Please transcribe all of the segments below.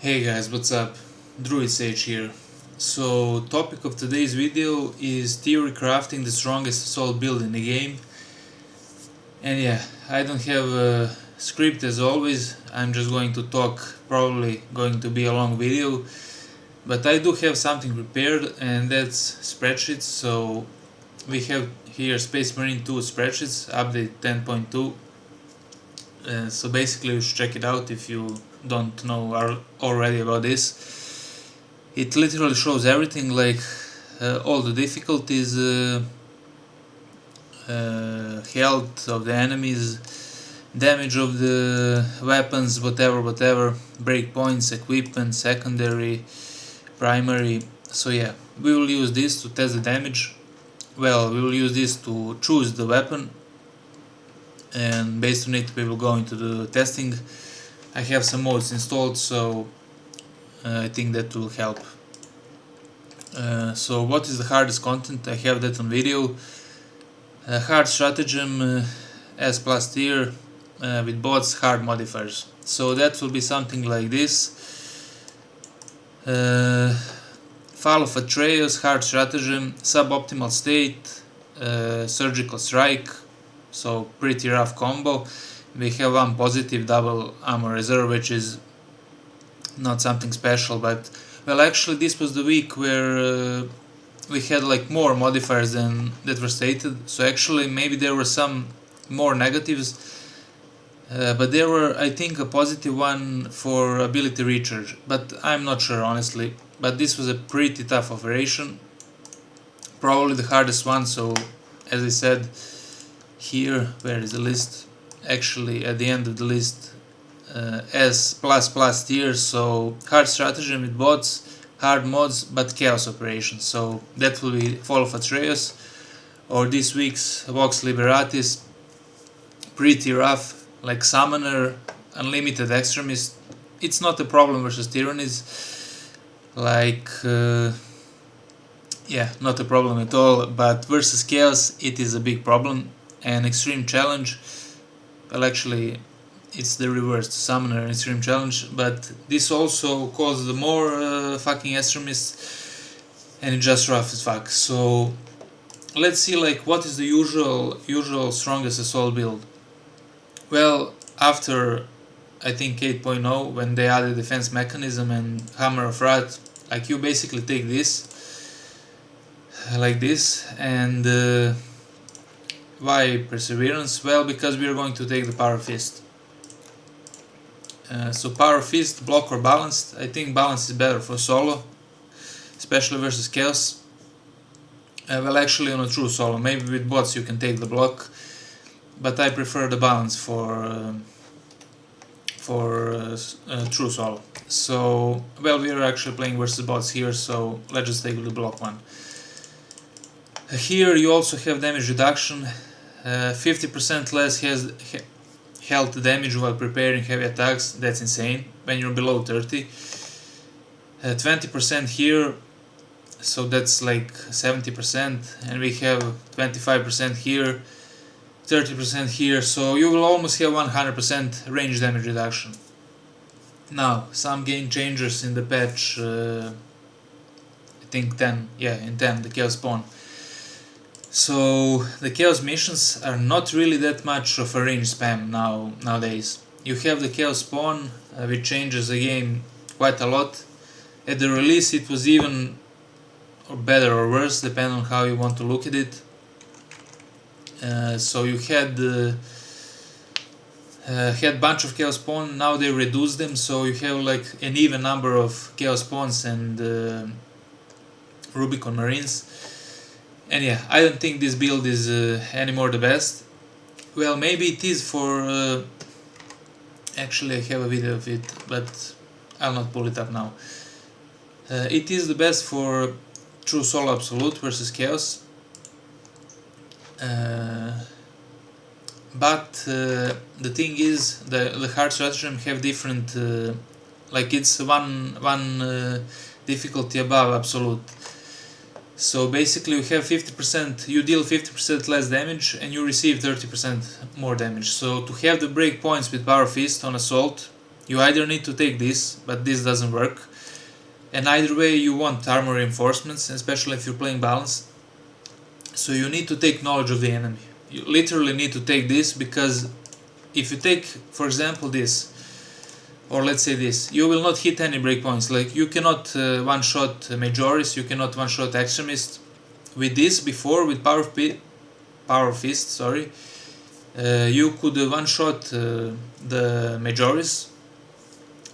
Hey guys, what's up? Druid Sage here. So, topic of today's video is theory crafting the strongest assault build in the game. And yeah, I don't have a script as always, I'm just going to talk, probably going to be a long video. But I do have something prepared, and that's spreadsheets. So, we have here Space Marine 2 spreadsheets, update 10.2. So basically you should check it out if you don't know already about this. It literally shows everything, like all the difficulties, health of the enemies, damage of the weapons, whatever, breakpoints, equipment, secondary, primary. So yeah, we will use this to test the damage. Well, we will use this to choose the weapon, and based on it we will go into the testing. I have some mods installed, so I think that will help. So what is the hardest content? I have that on video. Hard Stratagem S plus tier with bots, hard modifiers. So that will be something like this. Fall of Atreus, hard stratagem, suboptimal state, surgical strike, so pretty rough combo. We have one positive double armor reserve, which is not something special, but well, actually this was the week where we had like more modifiers than that were stated, so actually maybe there were some more negatives, but there were, I think, a positive one for ability recharge, but I'm not sure honestly. But this was a pretty tough operation, probably the hardest one. So as I said, here, where is the list? Actually at the end of the list, S plus tier, so hard stratagem with bots, hard mods, but chaos operations. So that will be Fall of Atreus, or this week's Vox Liberatis, pretty rough, like summoner, unlimited extremist. It's not a problem versus tyrannies, like yeah, not a problem at all, but versus chaos it is a big problem. And extreme challenge, well, actually it's the reverse, summoner and extreme challenge, but this also caused more fucking extremists, and it's just rough as fuck. So let's see, like, what is the usual strongest assault build. Well, after I think 8.0, when they added defense mechanism and hammer of wrath, like, you basically take this like this. And why perseverance? Well, because we are going to take the power fist. So power fist, block or balanced. I think balance is better for solo, especially versus chaos. Well, actually on a true solo, maybe with bots you can take the block, but I prefer the balance for true solo. So, well, we are actually playing versus bots here, so let's just take the block one. Here you also have damage reduction, 50% less health damage while preparing heavy attacks. That's insane when you're below 30. 20% here, so that's like 70%, and we have 25% here, 30% here, so you will almost have 100% range damage reduction. Now, some game changers in the patch, I think 10, yeah, in 10, the Chaos Spawn. So the Chaos missions are not really that much of a range spam nowadays. You have the Chaos Spawn, which changes the game quite a lot. At the release it was even better or worse, depending on how you want to look at it. So you had bunch of Chaos Spawn, now they reduced them, so you have like an even number of Chaos Spawns and Rubicon Marines. And yeah, I don't think this build is anymore the best. Well, maybe it is for... actually I have a video of it, but I'll not pull it up now. It is the best for true solo absolute versus chaos. But the thing is, the hard stratagem have different... like it's one difficulty above absolute. So basically you have 50%, you deal 50% less damage and you receive 30% more damage. So to have the breakpoints with Power Fist on Assault, You either need to take this, but this doesn't work, and either way you want armor reinforcements, especially if you're playing balanced. So you need to take knowledge of the enemy. You literally need to take this, because if you take, for example, this, or let's say this, you will not hit any breakpoints. Like, you cannot one-shot Majoris, you cannot one-shot Extremist. With this before, with Power Fist, sorry, you could one-shot the Majoris,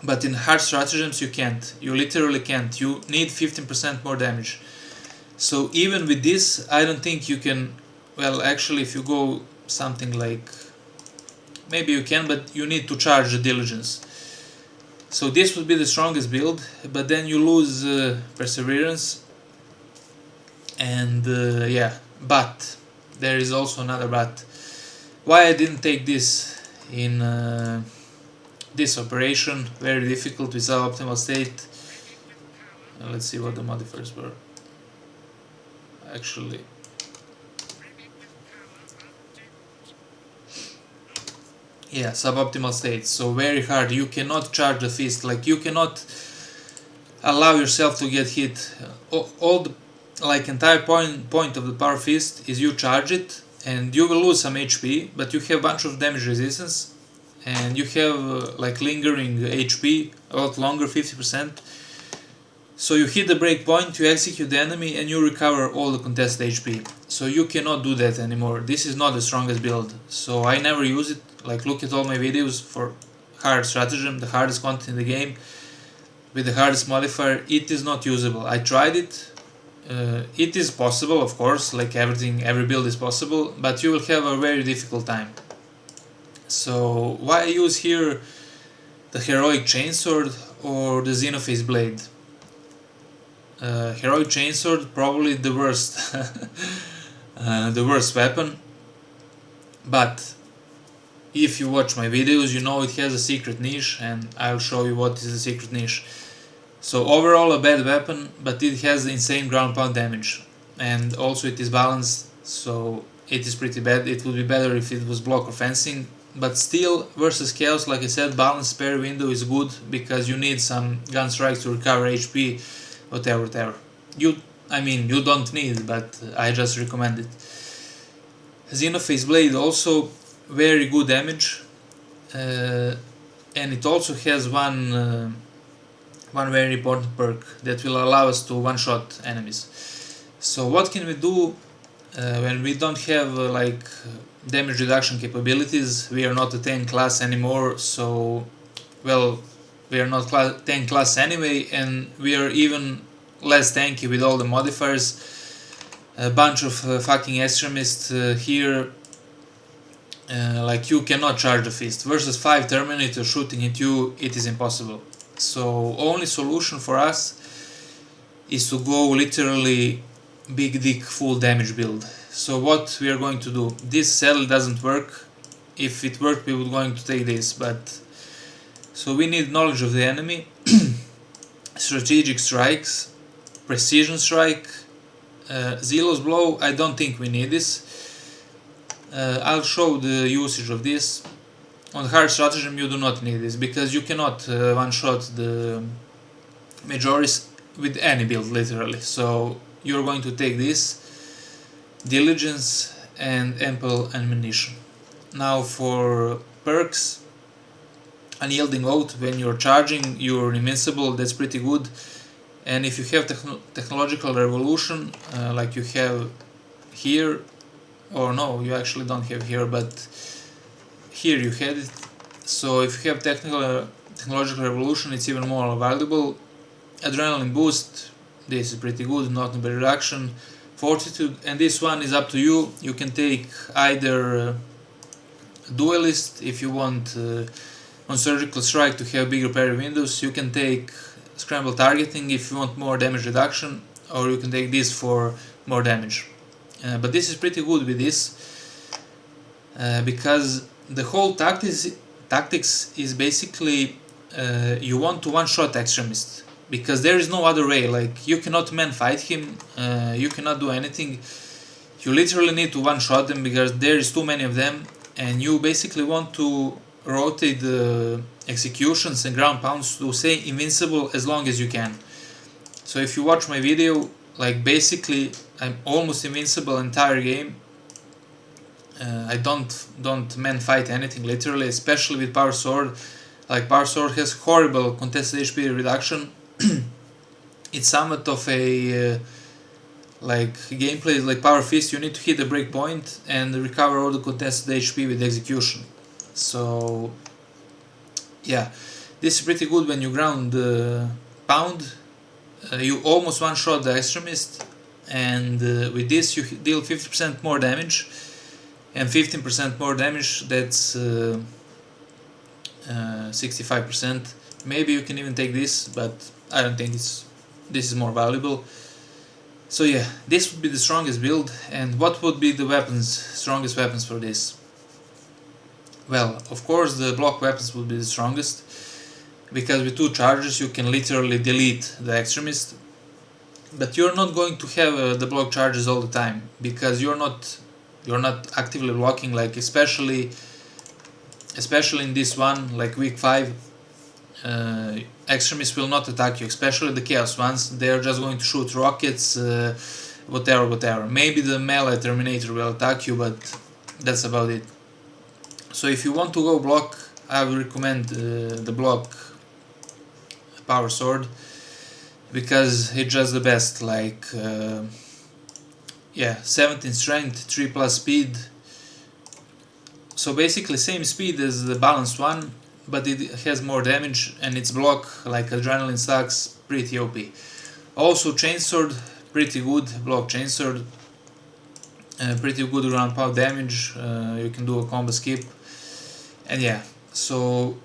but in hard stratagems you can't. You literally can't. You need 15% more damage. So even with this, I don't think you can. Well, actually, if you go something like, maybe you can, but you need to charge the Diligence. So this would be the strongest build, but then you lose Perseverance, and yeah, but there is also another but. Why I didn't take this in this operation? Very difficult with suboptimal state. Let's see what the modifiers were. Actually, yeah, suboptimal state. So very hard. You cannot charge the fist. Like, you cannot allow yourself to get hit. All the, like, entire point of the power fist is you charge it, and you will lose some HP, but you have a bunch of damage resistance, and you have like lingering HP a lot longer, 50%. So you hit the break point, you execute the enemy, and you recover all the contested HP. So you cannot do that anymore. This is not the strongest build, so I never use it. Like, look at all my videos for hard stratagem, the hardest content in the game, with the hardest modifier. It is not usable. I tried it. It is possible, of course, like everything, every build is possible, but you will have a very difficult time. So why I use here the heroic chainsword or the Xenophase blade? Heroic chainsword, probably the worst, the worst weapon. But if you watch my videos, you know it has a secret niche, and I'll show you what is the secret niche. So overall a bad weapon, but it has insane ground pound damage, and also it is balanced, so it is pretty bad. It would be better if it was block or fencing, but still, versus chaos, like I said, balanced parry window is good, because you need some gun strikes to recover HP, whatever. You don't need, but I just recommend it. Xenophase blade also very good damage, and it also has one very important perk that will allow us to one-shot enemies. So what can we do when we don't have like damage reduction capabilities? We are not a tank class anymore, so, well, we are not tank class anyway, and we are even less tanky with all the modifiers. A bunch of fucking extremists here. Like, you cannot charge the fist. Versus 5 Terminators shooting at you, it is impossible. So only solution for us is to go literally big dick full damage build. So what we are going to do? This cell doesn't work. If it worked, we would going to take this, but so we need knowledge of the enemy, strategic strikes, precision strike, zealous blow. I don't think we need this. I'll show the usage of this. On hard stratagem you do not need this, because you cannot one-shot the Majoris with any build, literally. So you're going to take this, Diligence and ample ammunition. Now for perks, Unyielding Oath, when you're charging you're invincible, that's pretty good. And if you have technological revolution, like you have here, or no, you actually don't have here, but here you had it. So if you have technological revolution, it's even more valuable. Adrenaline boost, this is pretty good. Notable reduction, fortitude, and this one is up to you. You can take either duelist if you want on surgical strike to have bigger parry windows. You can take scramble targeting if you want more damage reduction, or you can take this for more damage. But this is pretty good with this, because the whole tactics is basically you want to one-shot extremist, because there is no other way. Like, you cannot man fight him, you cannot do anything. You literally need to one-shot them, because there is too many of them, and you basically want to rotate the executions and ground pounds to stay invincible as long as you can. So if you watch my video, like basically I'm almost invincible entire game. I don't man fight anything literally, especially with power sword. Like power sword has horrible contested HP reduction. It's somewhat of a like gameplay like power fist. You need to hit the break point and recover all the contested HP with execution. So yeah, this is pretty good when you ground pound. You almost one shot the extremist, and with this you deal 50% more damage, and 15% more damage, that's 65%. Maybe you can even take this, but I don't think this is more valuable. So yeah, this would be the strongest build. And what would be the strongest weapons for this? Well, of course the block weapons would be the strongest, because with 2 charges you can literally delete the extremist. But you're not going to have the block charges all the time, because you're not actively blocking, like especially in this one, like week 5, extremists will not attack you, especially the chaos ones. They are just going to shoot rockets, whatever. Maybe the melee terminator will attack you, but that's about it. So if you want to go block, I would recommend the block power sword, because it's just the best. Like yeah, 17 strength, 3+ speed. So basically same speed as the balanced one, but it has more damage, and its block, like adrenaline stacks, pretty OP. Also chainsword, pretty good block chainsword, pretty good ground pound damage. You can do a combo skip, and yeah. So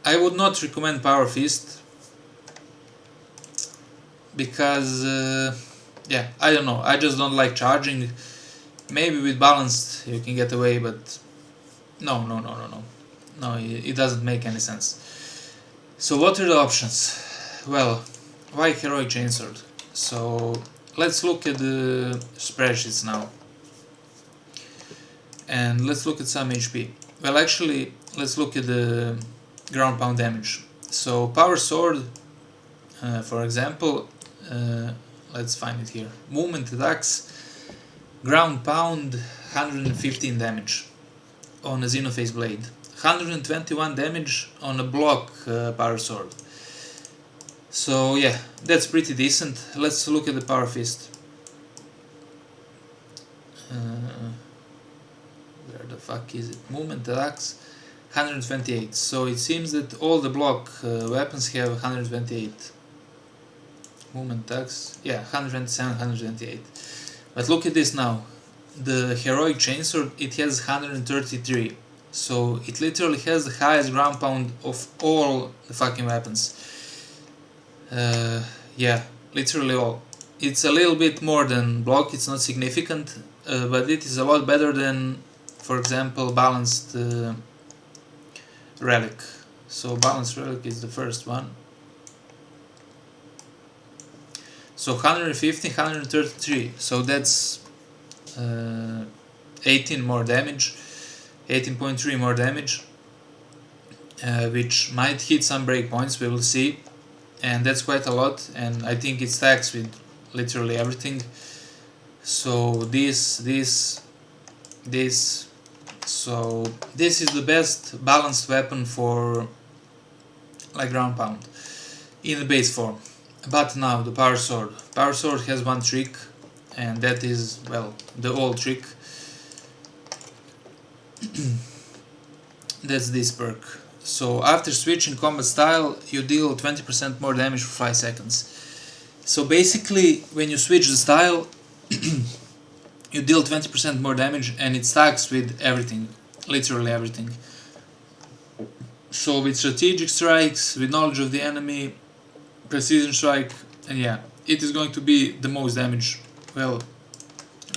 I would not recommend power fist, because yeah, I don't know, I just don't like charging. Maybe with balanced you can get away, but no, it doesn't make any sense. So what are the options? Well, why heroic chainsword? So let's look at the spreadsheets now, and let's look at some HP. Well, actually, let's look at the ground pound damage. So power sword, for example, let's find it here. Movement attacks, ground pound, 115 damage on a Xenophase blade, 121 damage on a block power sword. So yeah, that's pretty decent. Let's look at the power fist. Where the fuck is it? Movement attacks, 128. So it seems that all the block weapons have 128. Movement attacks, yeah, 127, 128. But look at this now. The heroic chainsword, it has 133. So it literally has the highest ground pound of all the fucking weapons. Yeah, literally all. It's a little bit more than block, it's not significant, but it is a lot better than, for example, balanced relic. So balanced relic is the first one. So 150, 133. So that's 18 more damage, 18.3 more damage, which might hit some breakpoints, we will see, and that's quite a lot, and I think it stacks with literally everything. So this, so this is the best balanced weapon for like ground pound in the base form. But now the power sword. Power sword has one trick, and that is, well, the old trick. That's this perk. So after switching combat style, you deal 20% more damage for 5 seconds. So basically, when you switch the style, you deal 20% more damage, and it stacks with everything, literally everything. So with strategic strikes, with knowledge of the enemy, precision strike, and yeah, it is going to be the most damage. Well,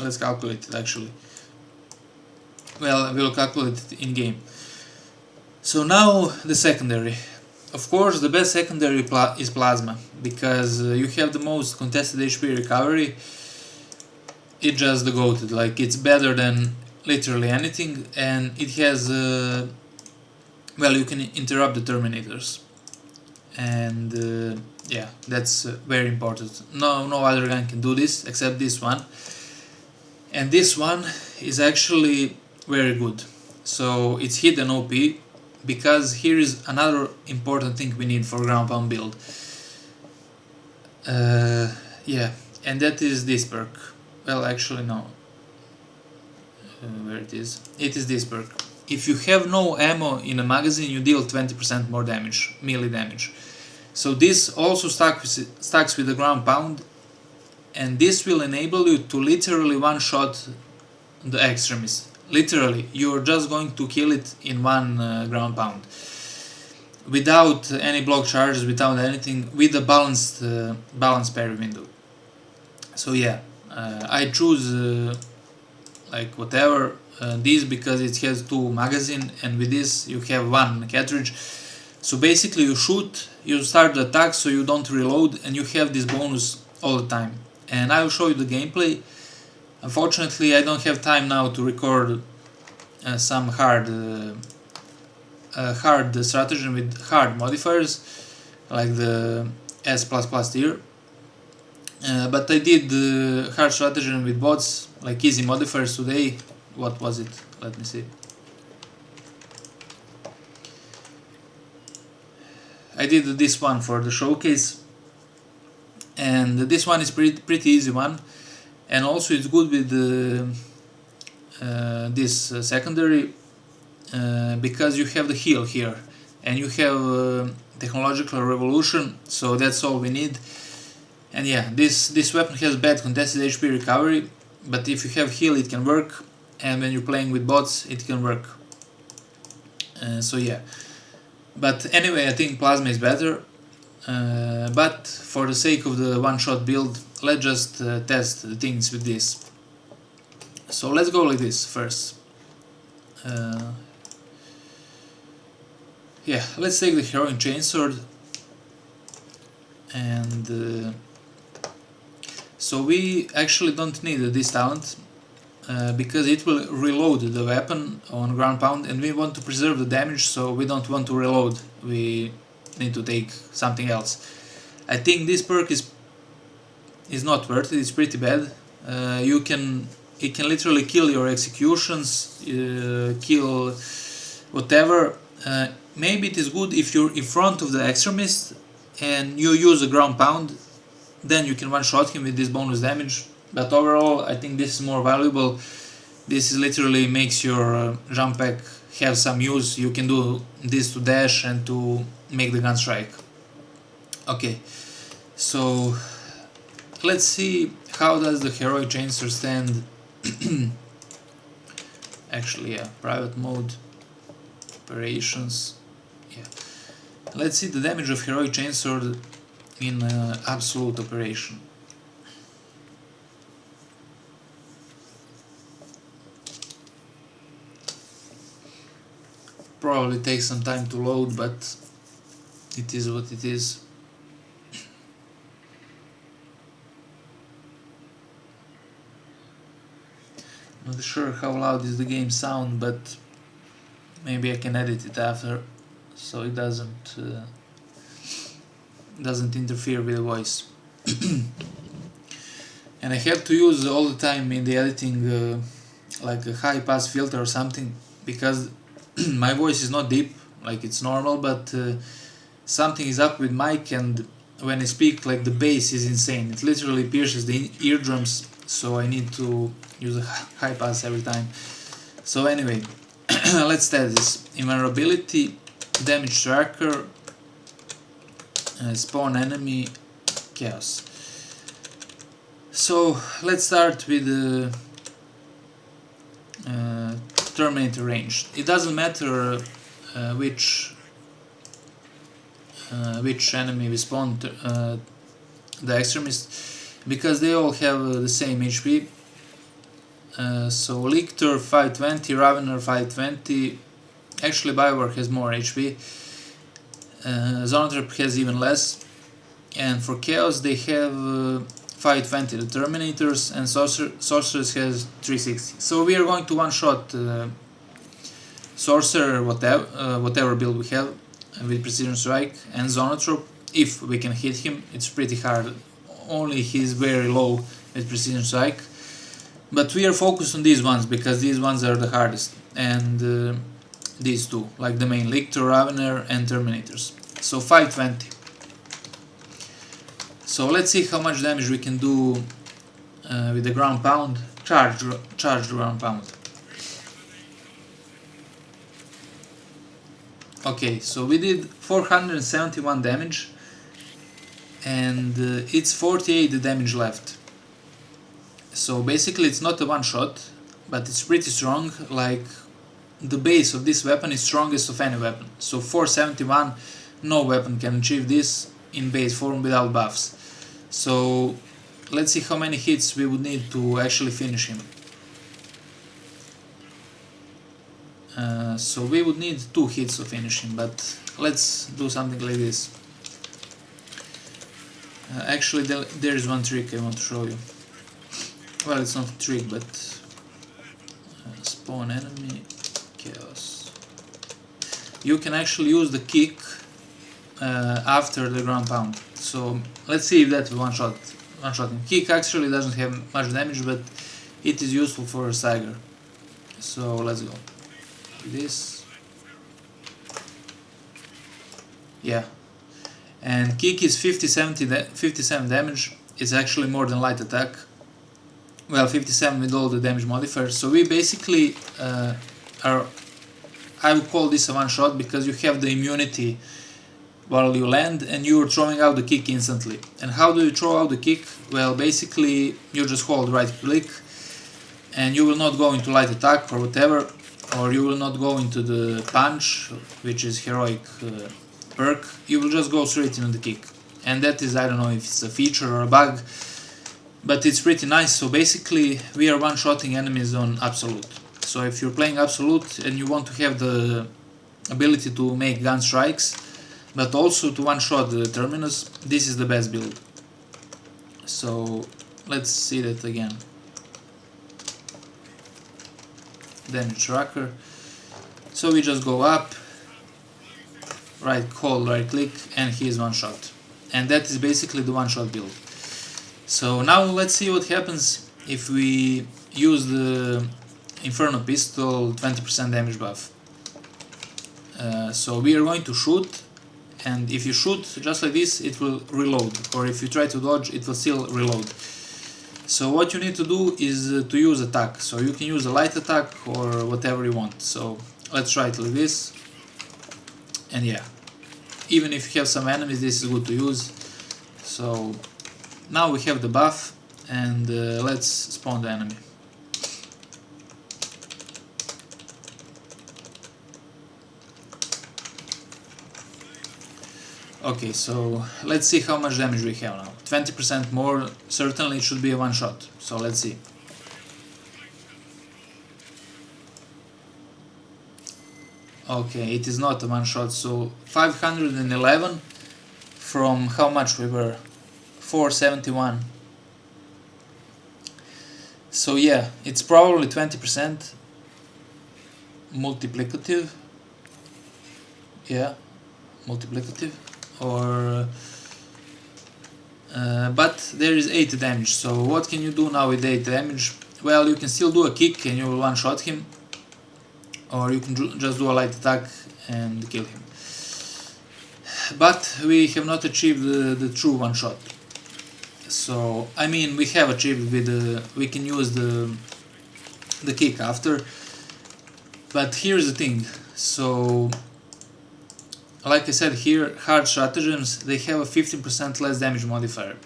let's calculate it actually. Well, we'll calculate it in game. So now the secondary. Of course, the best secondary is plasma, because you have the most contested HP recovery. It's just the goated, like it's better than literally anything, and it has well, you can interrupt the Terminators, and yeah, that's very important. No other gun can do this except this one, and this one is actually very good. So it's hidden OP, because here is another important thing we need for ground pound build. Yeah, and that is this perk. Well, actually no. Where it is? It is this perk. If you have no ammo in a magazine, you deal 20% more damage, melee damage. So this also stacks with the ground pound, and this will enable you to literally one-shot the extremist. Literally, you're just going to kill it in one ground pound, without any block charges, without anything, with a balanced parry window. So yeah, I choose like whatever this, because it has 2 magazine, and with this you have 1 cartridge. So basically you shoot, you start the attack, so you don't reload, and you have this bonus all the time. And I will show you the gameplay. Unfortunately, I don't have time now to record some hard stratagem with hard modifiers, like the S++ tier. But I did hard stratagem with bots, like easy modifiers today. What was it? Let me see. I did this one for the showcase, and this one is pretty easy one, and also it's good with this secondary, because you have the heal here, and you have technological revolution, so that's all we need. And yeah, this weapon has bad contested HP recovery, but if you have heal it can work, and when you're playing with bots it can work. So yeah, but anyway, I think plasma is better, but for the sake of the one-shot build, let's just test the things with this. So let's go like this first. Yeah, let's take the heroic chainsword, and so we actually don't need this talent, because it will reload the weapon on ground pound, and we want to preserve the damage, so we don't want to reload, we need to take something else. I think this perk is not worth it, it's pretty bad. It can literally kill your executions, kill whatever. Maybe it is good if you're in front of the extremist and you use a ground pound, then you can one-shot him with this bonus damage. But overall, I think this is more valuable. This is literally makes your jump pack have some use. You can do this to dash and to make the gun strike. Okay, so let's see how does the heroic chainsword stand. Actually, yeah, private mode, operations. Yeah, let's see the damage of heroic chainsword in absolute operation. Probably takes some time to load, but it is what it is. Not sure how loud is the game sound, but maybe I can edit it after, so it doesn't interfere with the voice. And I have to use all the time in the editing like a high pass filter or something, because my voice is not deep like it's normal, but something is up with mic, and when I speak, like the bass is insane. It literally pierces the eardrums, so I need to use a high pass every time. So anyway, let's test this. Invulnerability, damage tracker, spawn enemy, chaos. So let's start with the Terminator range. It doesn't matter which enemy we spawn, the extremist, because they all have the same HP. So Lictor 520, Ravener 520, actually Biowar has more HP, Xenophase has even less, and for Chaos they have 520, the Terminators, and Sorceress has 360. So we are going to one-shot sorcerer, whatever build we have with precision strike and zonotrope. If we can hit him, it's pretty hard. Only he's very low with precision strike. But we are focused on these ones because these ones are the hardest, and these two, like the main Lictor, Ravener, and Terminators. So 520. So let's see how much damage we can do with the ground pound. Charge ground pound. Okay, so we did 471 damage, and it's 48 damage left. So basically it's not a one shot, but it's pretty strong. Like, the base of this weapon is strongest of any weapon. So 471, no weapon can achieve this in base form without buffs. So let's see how many hits we would need to actually finish him. So we would need 2 hits to finish him, but let's do something like this. Actually, there is one trick I want to show you. Well, it's not a trick, but spawn enemy, chaos. You can actually use the kick after the ground pound. So let's see if that's one shot. Kick actually doesn't have much damage, but it is useful for a Stagger. So let's go. This. Yeah. And kick is 57 damage. It's actually more than light attack. Well, 57 with all the damage modifiers. So we basically I would call this a one shot because you have the immunity while you land and you're throwing out the kick instantly. And how do you throw out the kick? Well, basically you just hold right click and you will not go into light attack or whatever, or you will not go into the punch, which is heroic perk. You will just go straight into the kick. And that is, I don't know if it's a feature or a bug, but it's pretty nice. So basically we are one-shotting enemies on Absolute. So if you're playing Absolute and you want to have the ability to make gun strikes, but also to one-shot the Terminus, this is the best build. So let's see that again. Damage tracker. So we just go up, hold right click, and he is one shot. And that is basically the one shot build. So now let's see what happens if we use the Inferno pistol 20% damage buff. So we are going to shoot, and if you shoot just like this, it will reload, or if you try to dodge, it will still reload. So what you need to do is to use attack. So you can use a light attack or whatever you want. So let's try it like this. And yeah, even if you have some enemies, this is good to use. So now we have the buff, and let's spawn the enemy. Okay, so let's see how much damage we have now. 20% more, certainly it should be a one shot. So let's see. Okay, it is not a one shot, so 511 from how much we were? 471. So yeah, it's probably 20% multiplicative. Yeah, multiplicative. Or but there is 8 damage. So what can you do now with 8 damage? Well, you can still do a kick and you will one shot him, or you can just do a light attack and kill him. But we have not achieved the true one shot. So I mean, we have achieved with we can use the kick after. But here's the thing. So like I said here, hard stratagems, they have a 15% less damage modifier.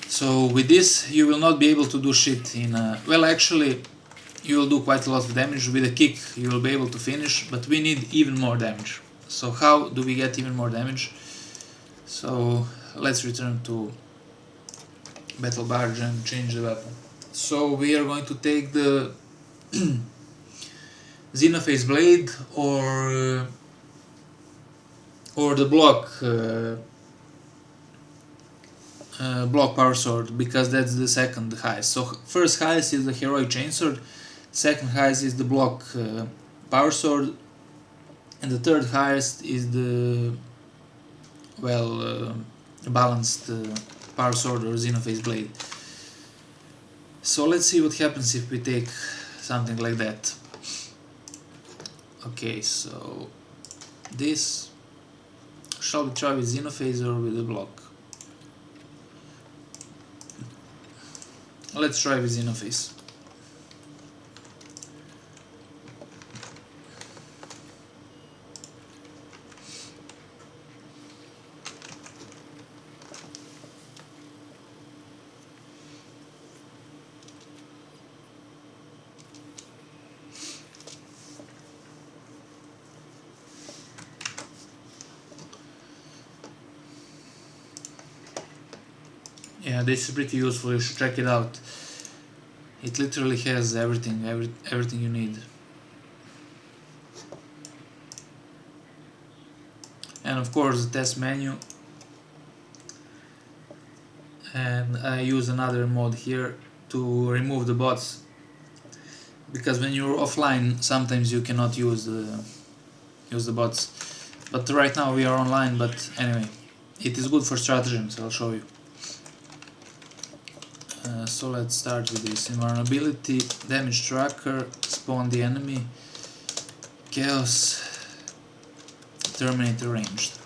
So with this you will not be able to do shit in well, actually you will do quite a lot of damage. With a kick you will be able to finish, but we need even more damage. So how do we get even more damage? So let's return to Battle Barge and change the weapon. So we are going to take the Xenophase blade or the block power sword, because that's the second highest. So first highest is the heroic chainsword, second highest is the block power sword, and the third highest is the balanced power sword or Xenophase blade. So let's see what happens if we take something like that. Okay, so this, shall we try with Xenophase or with the block? Let's try with Xenophase. Yeah, this is pretty useful, you should check it out. It literally has everything you need. And of course the test menu. And I use another mode here to remove the bots, because when you're offline sometimes you cannot use the bots. But right now we are online, but anyway, it is good for stratagem, so I'll show you. So let's start with this invulnerability, damage tracker, spawn the enemy, chaos, terminator ranged.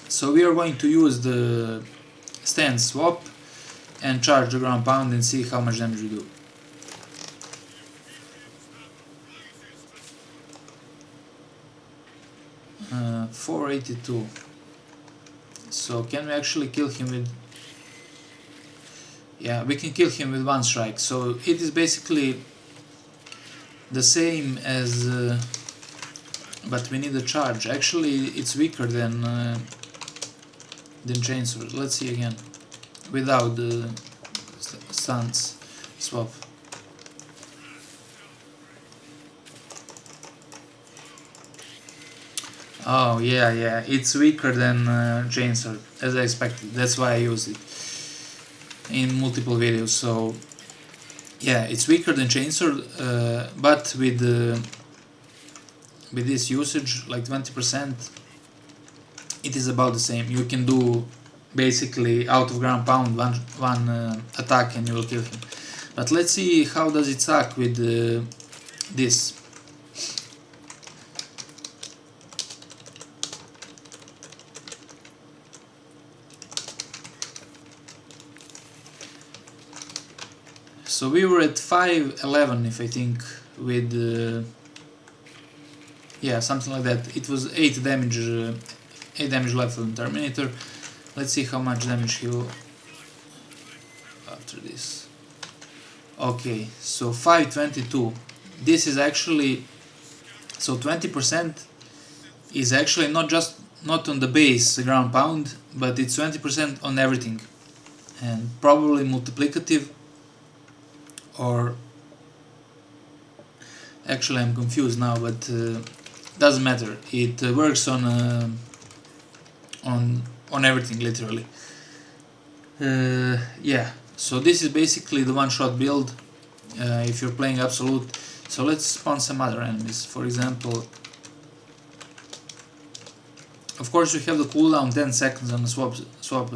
So we are going to use the stance swap and charge the ground pound and see how much damage we do. Uh, 482. So can we actually kill him with... Yeah, we can kill him with one strike. So it is basically the same as... but we need a charge. Actually it's weaker than chainsword. Let's see again. Without the stance swap. Oh yeah, it's weaker than chainsword, as I expected. That's why I used it in multiple videos. So yeah, it's weaker than chainsword, but with this usage, like 20%, it is about the same. You can do basically out of ground pound one attack and you will kill him. But let's see how does it suck with this. So we were at 511, if I think, with yeah, something like that. It was 8 damage left on Terminator. Let's see how much damage he will after this. Okay, so 522. This is actually, so 20% is actually not on the base ground pound, but it's 20% on everything, and probably multiplicative, or actually I'm confused now, but doesn't matter. It works on everything literally. Yeah, so this is basically the one-shot build if you're playing absolute. So let's spawn some other enemies. For example, of course you have the cooldown 10 seconds on the swap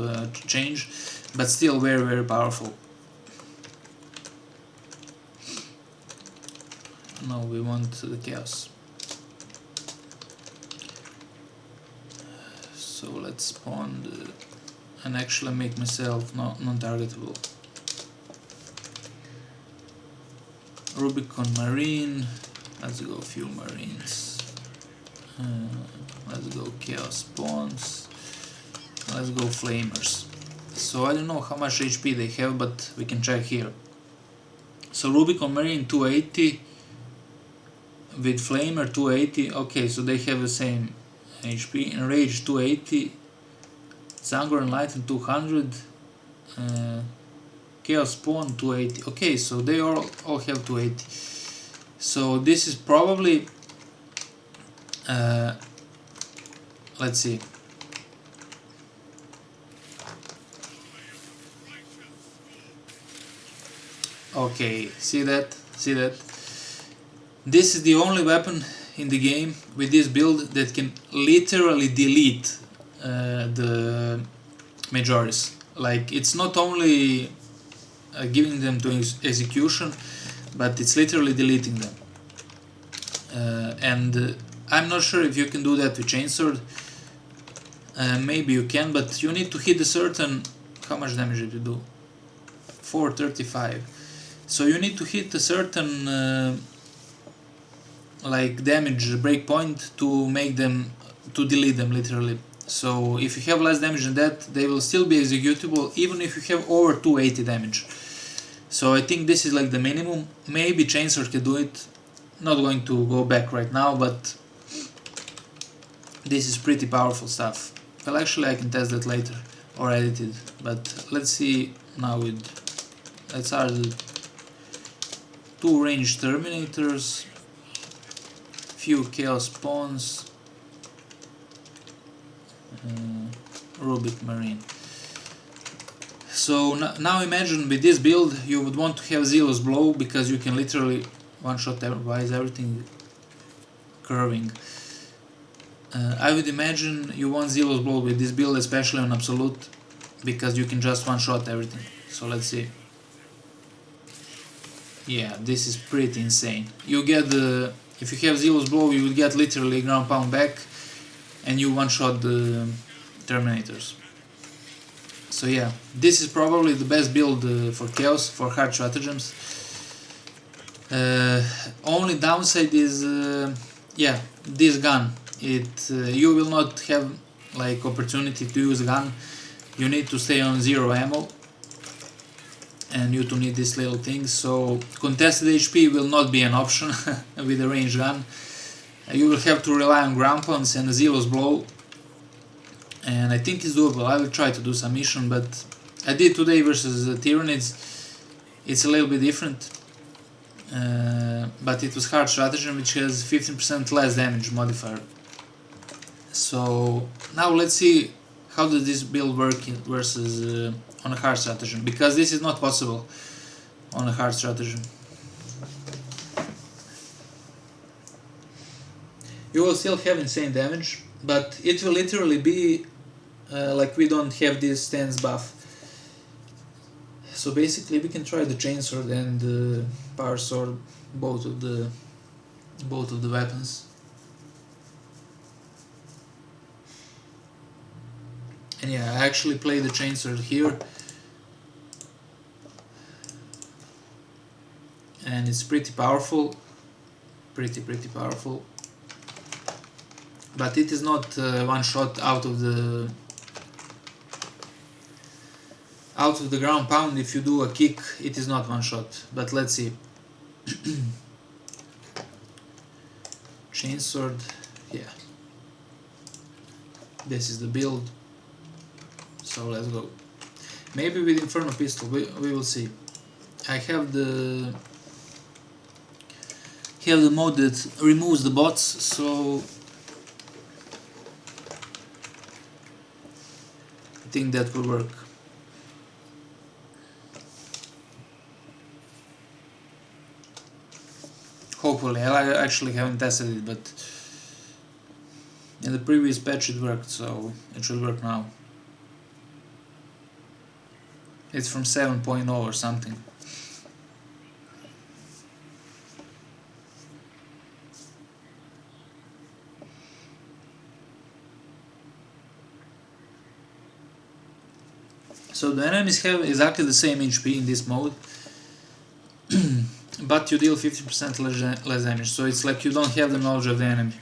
change, but still very powerful. No, we want the chaos. So let's spawn and actually make myself non-targetable. Rubicon Marine. Let's go few Marines. Let's go chaos spawns. Let's go flamers. So I don't know how much HP they have, but we can check here. So Rubicon Marine 280 with flamer 280. Okay, so they have the same HP. Enrage 280. Zangor Enlightened 200. Chaos Spawn 280. Okay, so they all have 280. So this is probably let's see. Okay, see that? See that? This is the only weapon in the game with this build that can literally delete the majorities. Like, it's not only giving them to execution, but it's literally deleting them. And I'm not sure if you can do that with chainsword. Maybe you can, but you need to hit a certain... How much damage did you do? 435. So you need to hit a certain like damage breakpoint to make them, to delete them literally. So if you have less damage than that, they will still be executable even if you have over 280 damage. So I think this is like the minimum. Maybe chainsword can do it. Not going to go back right now, but this is pretty powerful stuff. Well, actually I can test that later or edit it, but let's see now with... Let's add the 2 ranged terminators, few chaos spawns, Rubik Marine. So now imagine with this build you would want to have Zealous Blow, because you can literally one-shot. Why is everything curving? I would imagine you want Zealous Blow with this build, especially on Absolute, because you can just one-shot everything. So let's see. Yeah, this is pretty insane. You get the... If you have Zealous Blow, you will get literally ground pound back, and you one-shot the Terminators. So yeah, this is probably the best build for Chaos, for hard stratagems. Only downside is, yeah, this gun. You will not have like opportunity to use gun. You need to stay on 0 ammo, and you need these little things. So contested HP will not be an option with a ranged gun. You will have to rely on ground pounds and a Zealous Blow, and I think it's doable. I will try to do some mission, but I did today versus Tyranids. It's a little bit different, but it was hard stratagem, which has 15% less damage modifier. So now let's see how does this build work versus on a hard stratagem, because this is not possible on a hard stratagem. You will still have insane damage, but it will literally be like we don't have this stance buff. So basically we can try the chainsword and the power sword, both of the weapons. And yeah, I actually play the chainsword here, and it's pretty powerful, pretty powerful. But it is not one shot out of the ground pound. If you do a kick, it is not one shot. But let's see. Chainsword, yeah. This is the build. So let's go. Maybe with Inferno pistol, we will see. I have the mode that removes the bots, so I think that will work. Hopefully. I actually haven't tested it, but in the previous patch it worked, so it should work now. It's from 7.0 or something. So the enemies have exactly the same HP in this mode, but you deal 50% less damage, so it's like you don't have the knowledge of the enemy.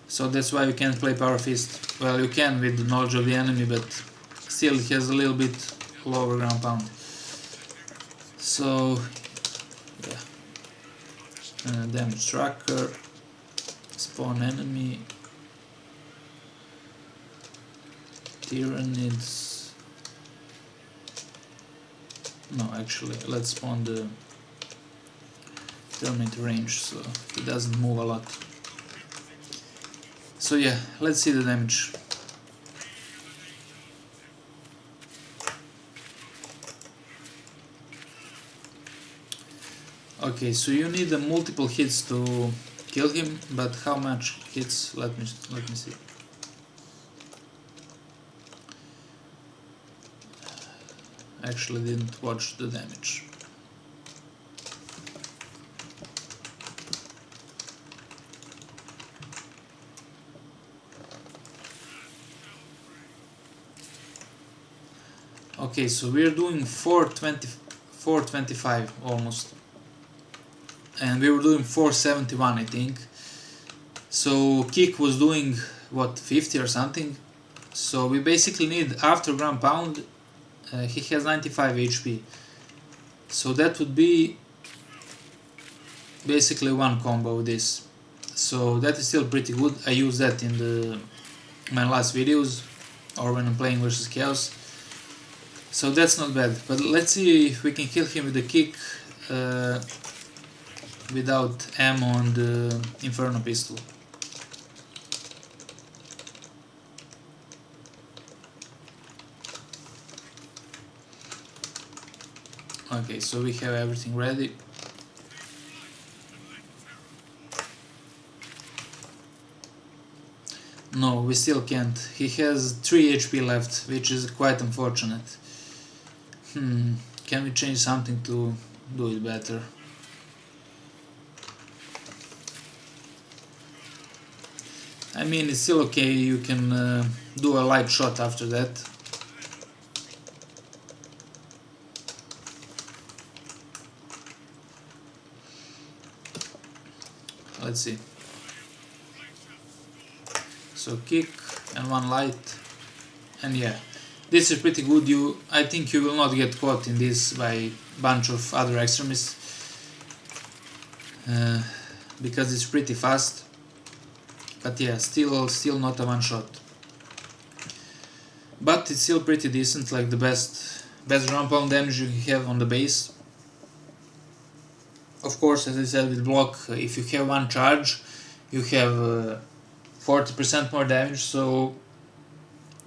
So that's why you can't play Power Fist. Well, you can with the knowledge of the enemy, but still it has a little bit lower ground pound. So yeah, damage tracker, spawn enemy, Tyranids. No, actually, let's spawn the Terminator range so it doesn't move a lot. So yeah, let's see the damage. Okay, so you need multiple hits to kill him, but how much hits? Let me see. Actually didn't watch the damage. Okay, so we're doing 425 almost, and we were doing 471 I think. So kick was doing what, 50 or something. So we basically need, after ground pound, he has 95 HP. So that would be basically one combo with this. So that is still pretty good. I use that in my last videos or when I'm playing versus chaos. So that's not bad. But let's see if we can kill him with the kick without ammo on the inferno pistol. Okay, so we have everything ready. No, we still can't. He has 3 HP left, which is quite unfortunate. Can we change something to do it better? I mean, it's still okay, you can do a light shot after that. Let's see. So kick and one light, and yeah, this is pretty good. I think you will not get caught in this by a bunch of other extremists, because it's pretty fast. But yeah, still not a one shot. But it's still pretty decent, like the best ground pound damage you can have on the base. Of course, as I said with block, if you have one charge, you have 40% more damage, so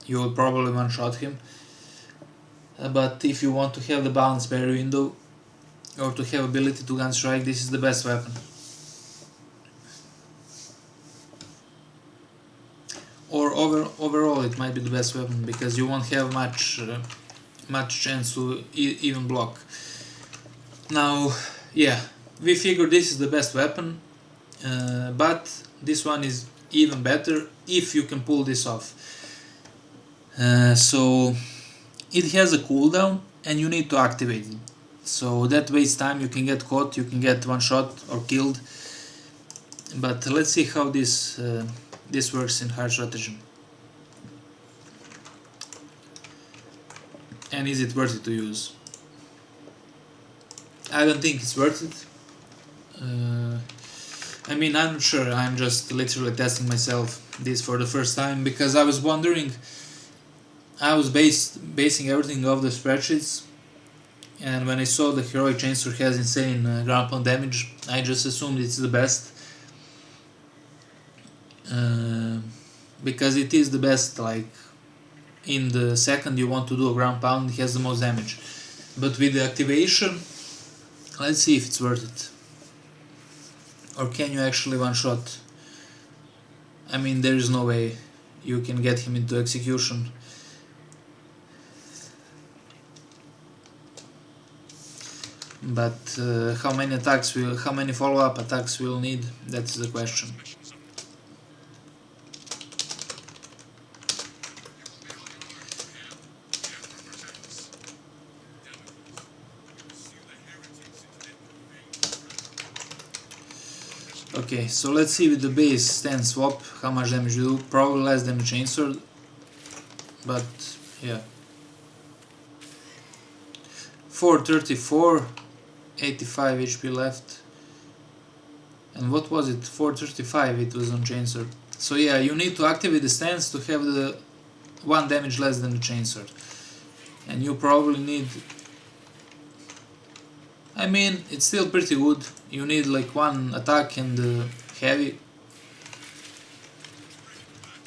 you will probably one shot him. But if you want to have the balance barrier window or to have ability to gun strike, this is the best weapon. Or overall it might be the best weapon, because you won't have much chance to even block. Now, yeah, we figured this is the best weapon, but this one is even better if you can pull this off. So it has a cooldown and you need to activate it. So that wastes time, you can get caught, you can get one shot or killed. But let's see how this works in hard stratagem. And is it worth it to use? I don't think it's worth it. I mean, I'm not sure, I'm just literally testing myself this for the first time, because I was wondering, I was basing everything off the spreadsheets, and when I saw the heroic chainsword has insane ground pound damage, I just assumed it's the best. Because it is the best, like in the second you want to do a ground pound, it has the most damage. But with the activation, let's see if it's worth it. Or can you actually one shot? I mean, there is no way you can get him into execution. But how many follow-up attacks we'll need, that's the question. Okay, so let's see with the base stand swap how much damage you do. Probably less than the chainsword, but yeah. 434, 85 HP left. And what was it? 435 it was on chainsword. So yeah, you need to activate the stance to have the 1 damage less than the chainsword. And you probably need... I mean, it's still pretty good. You need like 1 attack and heavy.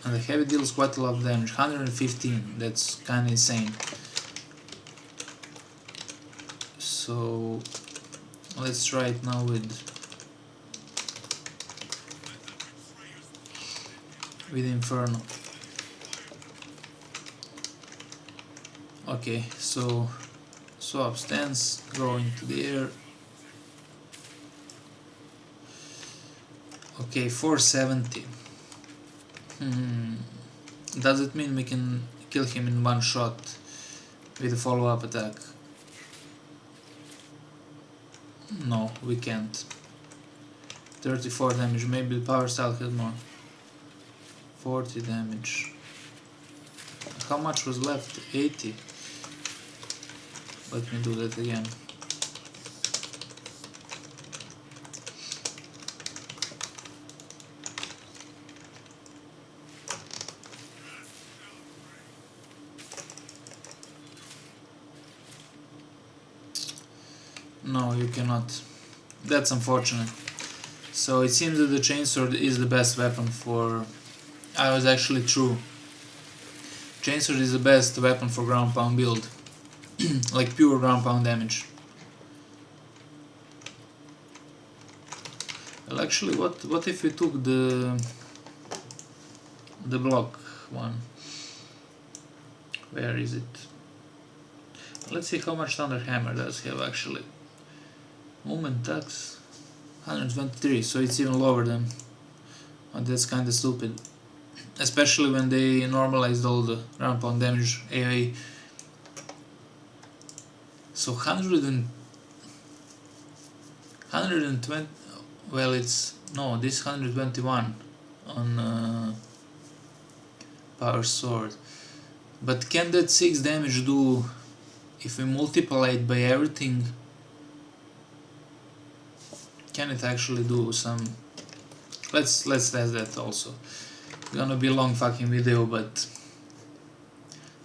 And the heavy deals quite a lot of damage. 115, that's kinda insane. So Let's try it now with inferno. Okay, so swap stance, go into the air. Okay, 470. Does it mean we can kill him in one shot with a follow-up attack? No, we can't. 34 damage, maybe the power style has more. 40 damage. How much was left? 80. Let me do that again. No, you cannot. That's unfortunate. So it seems that the chainsword is the best weapon for... I was actually true. Chainsword is the best weapon for ground pound build. Like pure ground pound damage. Well, actually, what if we took the block one? Where is it? Let's see how much Thunder Hammer does have actually. Movement tax 123, so it's even lower than. Oh, that's kinda stupid. Especially when they normalized all the ground pound damage AoE. So 120. Well, it's no, this 121 on power sword. But can that 6 damage do if we multiply it by everything? Can it actually do some? Let's test that also. It's gonna be a long fucking video, but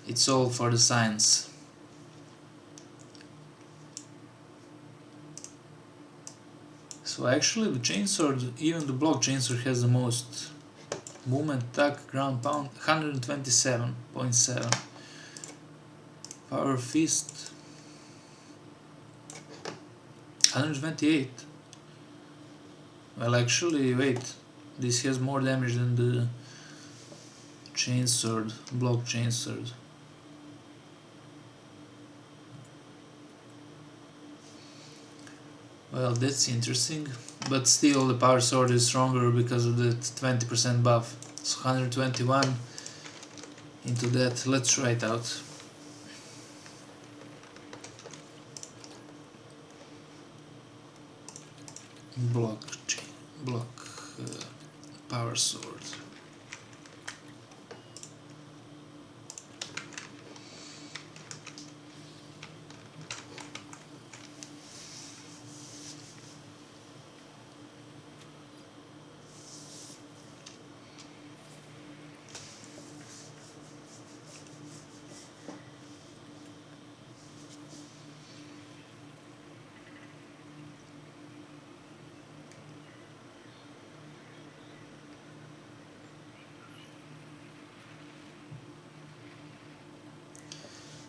it's all for the science. So actually the chainsword, even the block chainsword has the most movement, attack, ground pound, 127.7. Power fist 128. Well, actually, wait, this has more damage than the chainsword, block chainsword. Well, that's interesting, but still the power sword is stronger because of that 20% buff. So 121 into that. Let's try it out. Block power sword.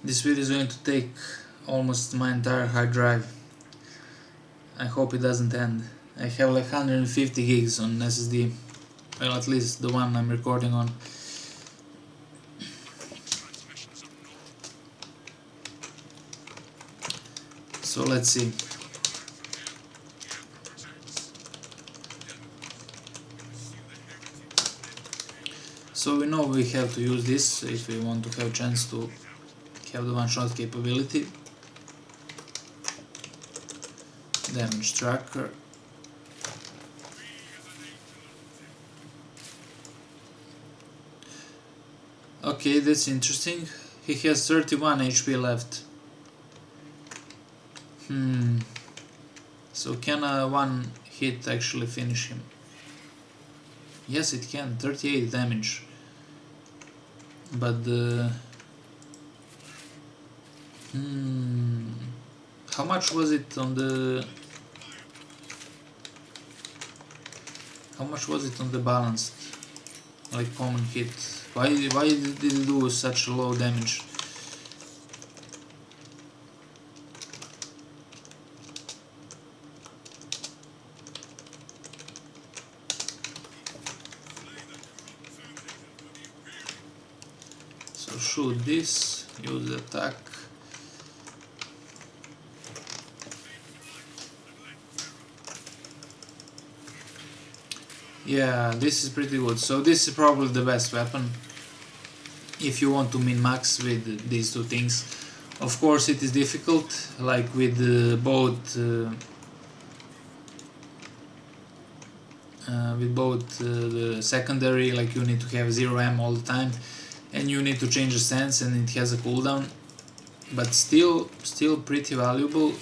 This video is going to take almost my entire hard drive. I hope it doesn't end. I have like 150 gigs on SSD. Well, at least the one I'm recording on. So let's see. So we know we have to use this if we want to have a chance to have the one-shot capability. Damage tracker. Okay, that's interesting. He has 31 HP left. So can one hit actually finish him? Yes, it can. 38 damage. But the... how much was it on the... How much was it on the balanced? Like common hit? Why did it do such low damage? So shoot this, use the attack. Yeah, this is pretty good. So this is probably the best weapon if you want to min-max with these two things. Of course it is difficult, like with both the secondary, like you need to have 0 ammo all the time and you need to change the stance and it has a cooldown, but still pretty valuable.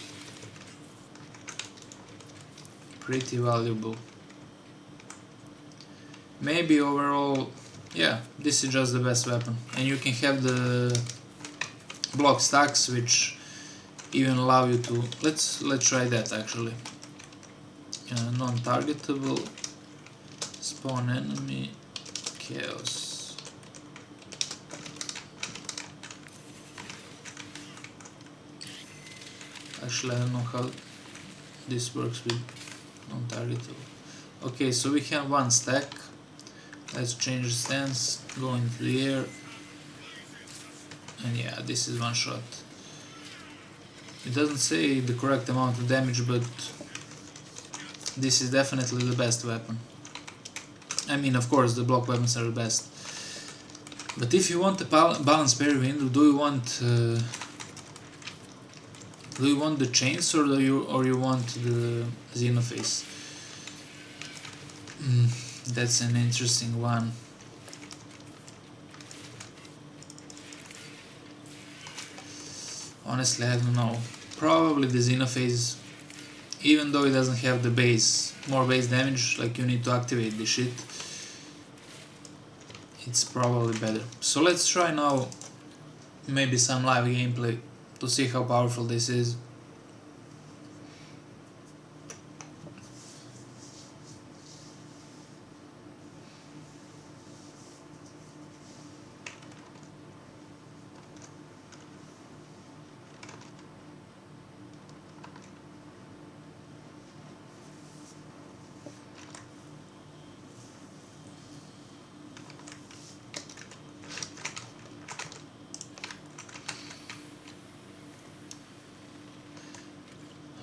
Maybe overall, yeah, this is just the best weapon. And you can have the block stacks which even allow you to, let's try that actually. Non-targetable, spawn enemy, chaos. Actually I don't know how this works with non-targetable. Okay, so we have one stack. Let's change the stance, go into the air, and yeah, this is one shot. It doesn't say the correct amount of damage, but this is definitely the best weapon. I mean, of course, the block weapons are the best. But if you want a balanced parry window, do you want the chainsword or you want the Xenophase? That's an interesting one. Honestly, I don't know. Probably the Xenophase, even though it doesn't have the more base damage, like you need to activate the shit. It's probably better. So let's try now maybe some live gameplay to see how powerful this is.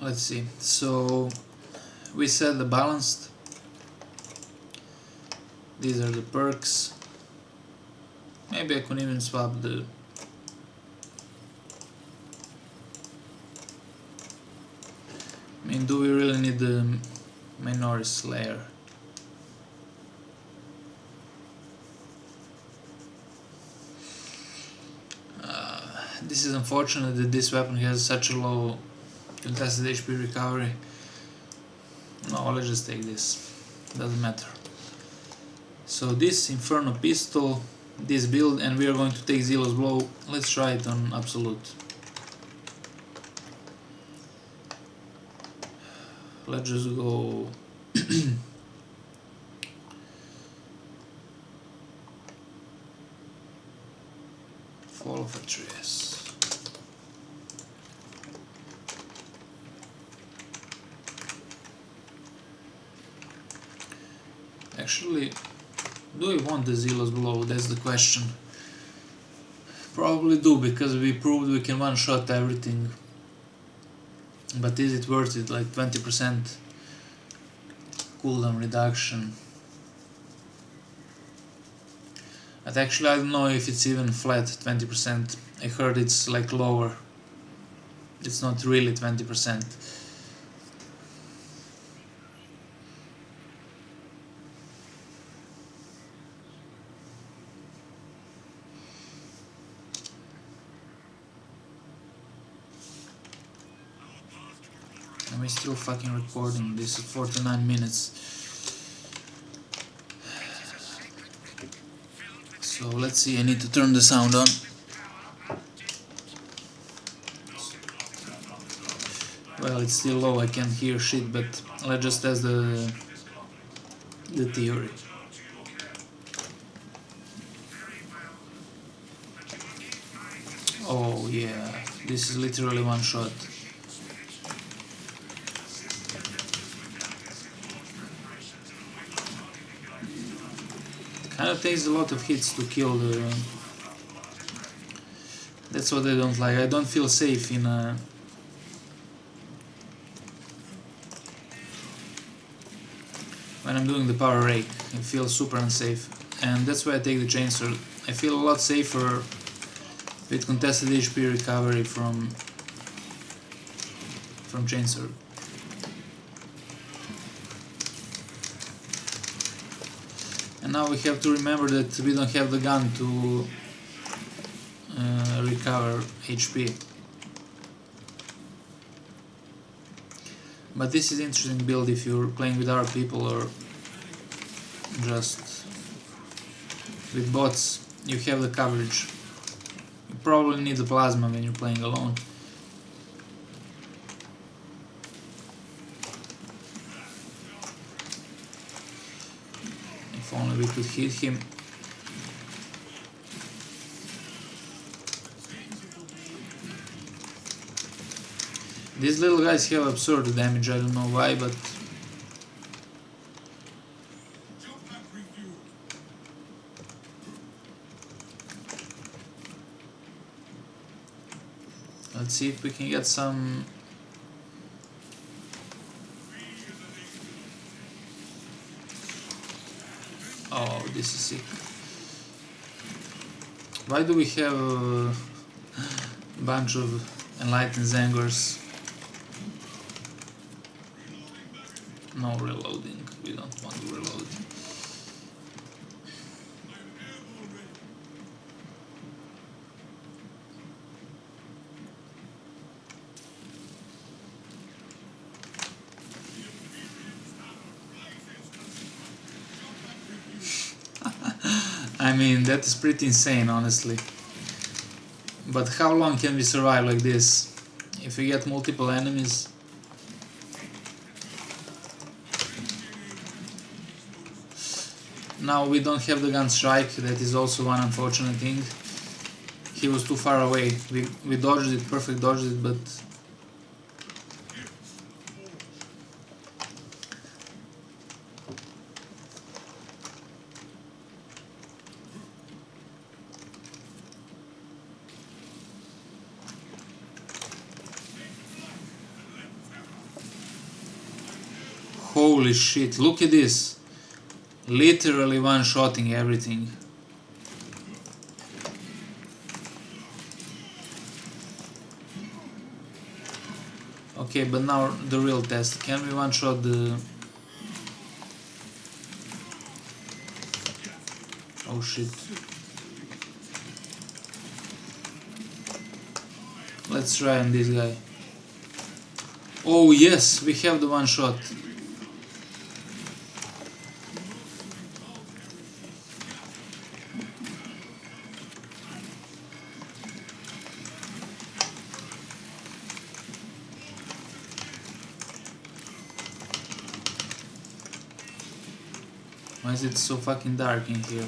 Let's see, so we set the balanced, these are the perks, maybe I could even swap the I mean, do we really need the Minority Slayer? This is unfortunate that this weapon has such a low contested HP recovery. No, let's just take this, doesn't matter. So this Inferno pistol, this build, and we are going to take Zealous Blow. Let's try it on absolute. Let's just go Fall of Atreus. Actually, do we want the Zealous Blow? That's the question. Probably do, because we proved we can one-shot everything. But is it worth it? Like 20% cooldown reduction. But actually I don't know if it's even flat 20%. I heard it's like lower. It's not really 20%. And we're still fucking recording. This is 49 minutes. So let's see, I need to turn the sound on. Well, it's still low, I can't hear shit, but let's just test the theory. Oh yeah, this is literally one shot. Kinda takes a lot of hits to kill the That's what I don't like. I don't feel safe in a... When I'm doing the power rake, it feels super unsafe. And that's why I take the chainsword. I feel a lot safer with contested HP recovery from chainsword. And now we have to remember that we don't have the gun to recover HP. But this is interesting build if you're playing with other people or just with bots. You have the coverage. You probably need the plasma when you're playing alone. If only we could hit him. These little guys have absurd damage, I don't know why, but... Let's see if we can get some... Oh, this is sick. Why do we have a bunch of enlightened Zangors? No reloading, we don't want to reload. I mean, that is pretty insane, honestly. But how long can we survive like this? If we get multiple enemies? Now we don't have the gun strike, that is also one unfortunate thing. He was too far away. We dodged it, perfect dodged it, but... Holy shit, look at this! Literally one-shotting everything. Okay, but now the real test. Can we one-shot the... Oh shit. Let's try on this guy. Oh yes, we have the one-shot. Why is it so fucking dark in here?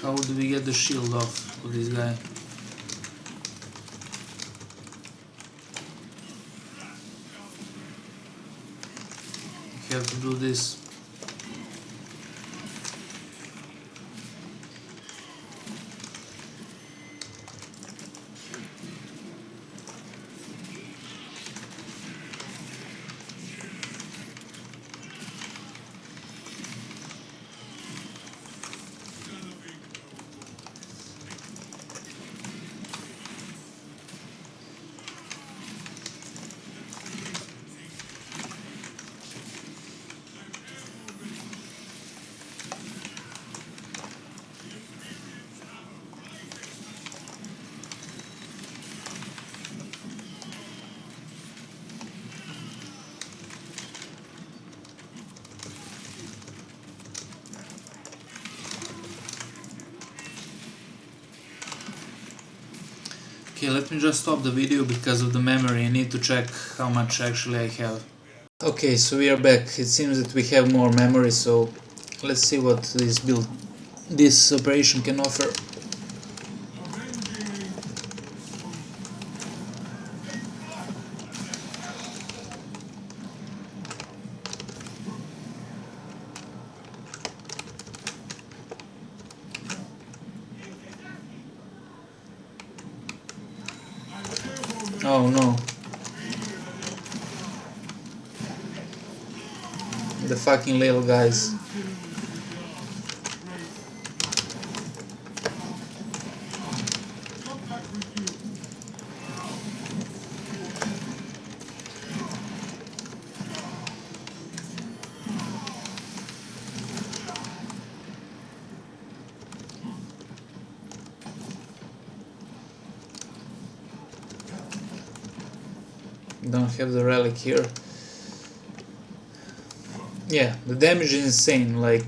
How do we get the shield off of this guy? We have to do this. Okay, let me just stop the video because of the memory. I need to check how much actually I have. Okay, so we are back. It seems that we have more memory, so let's see what this build this operation can offer. Oh no. The fucking little guys. Don't have the relic here. Yeah, the damage is insane, like,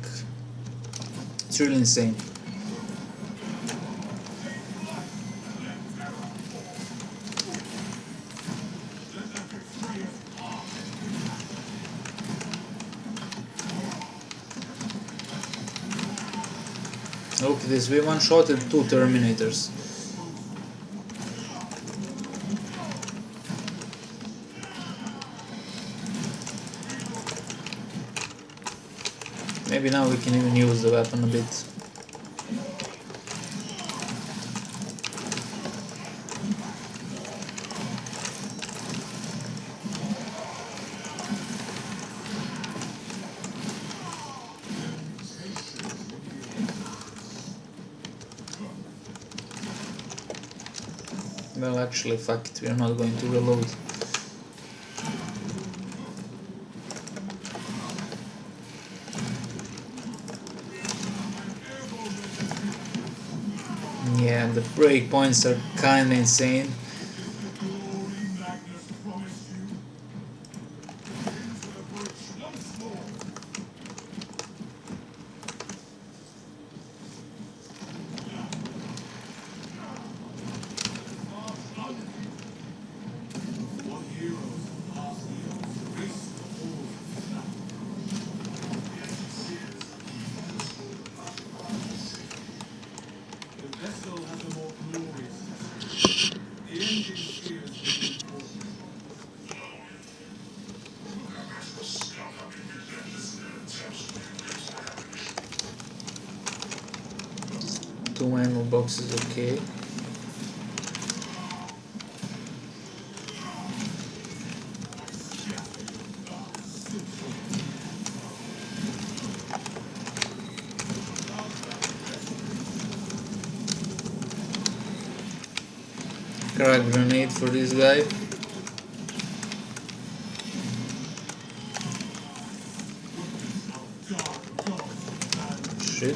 it's really insane. Look at this, we one-shotted 2 Terminators. Maybe now we can even use the weapon a bit. Well, actually, fuck it, we are not going to reload. Yeah, the breakpoints are kinda insane. Two ammo boxes, okay. Crack grenade for this guy. Shit.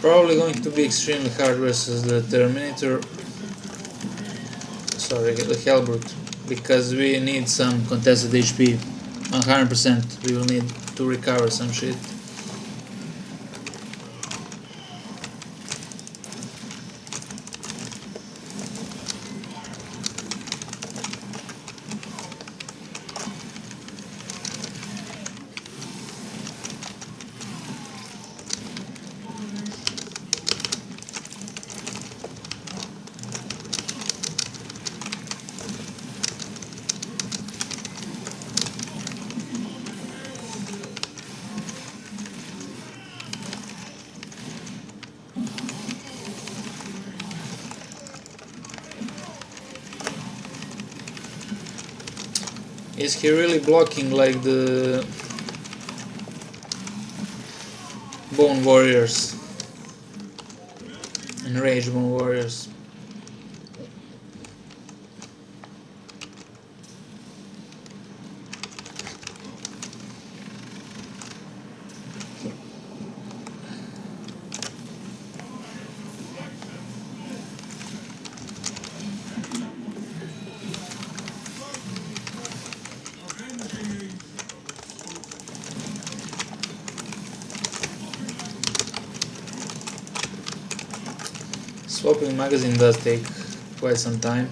Probably going to be extremely hard versus the Terminator. Sorry, the Hellbrute, because we need some contested HP. 100% we will need to recover some shit. Is he really blocking like the Bone Warriors? Enraged Bone Warriors. Swapping magazine does take quite some time.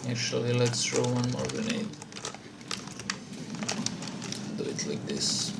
Actually, let's throw one more grenade. Do it like this.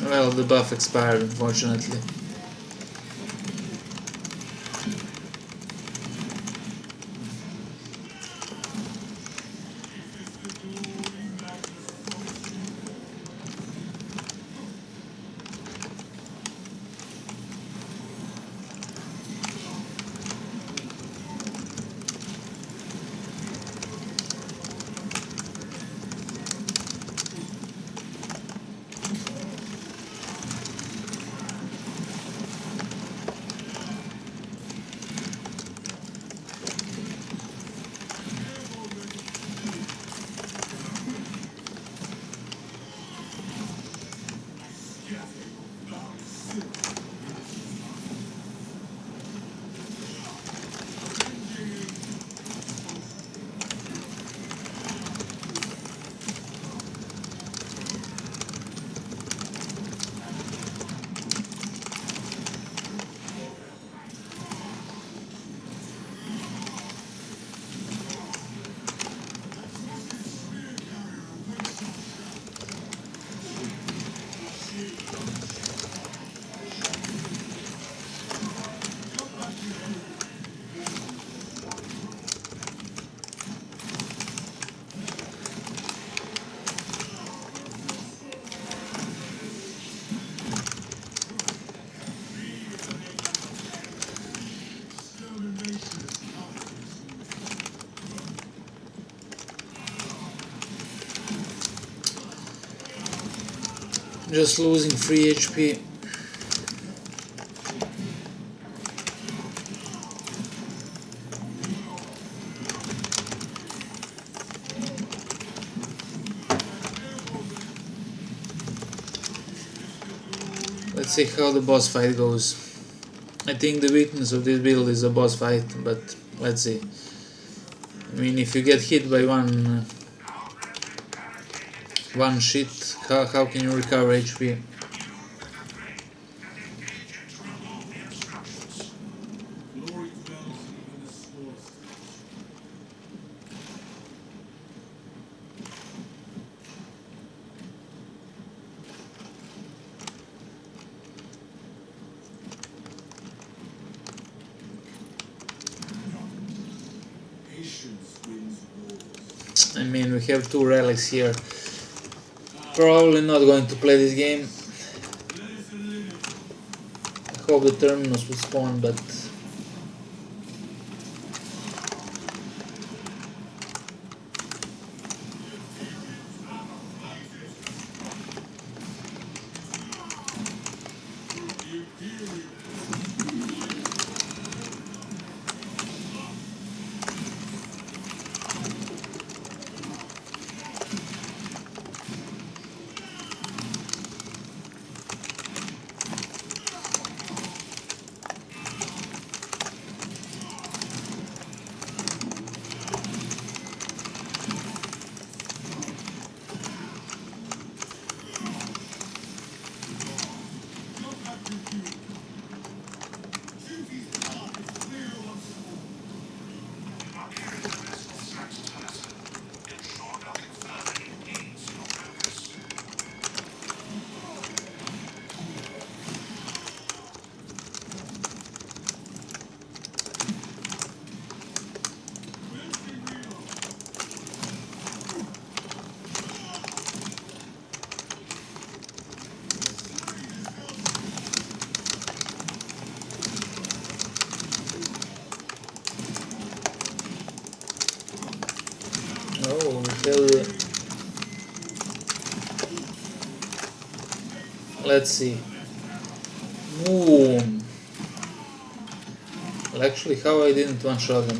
Well, the buff expired, unfortunately. Just losing 3 HP. Let's see how the boss fight goes. I think the weakness of this build is a boss fight, but let's see. I mean, if you get hit by one shit, how can you recover HP? I mean, we have 2 relics here. Probably not going to play this game. I hope the terminus will spawn, but tell you. Let's see. Boom. Well, actually, how I didn't one-shot them?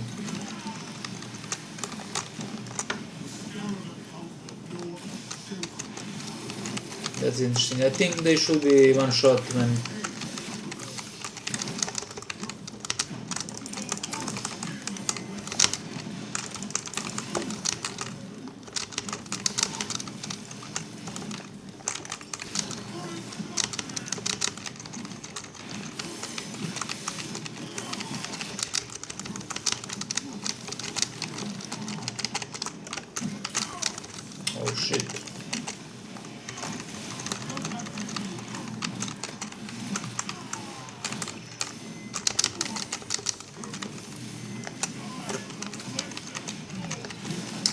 That's interesting. I think they should be one-shot when... Oh shit.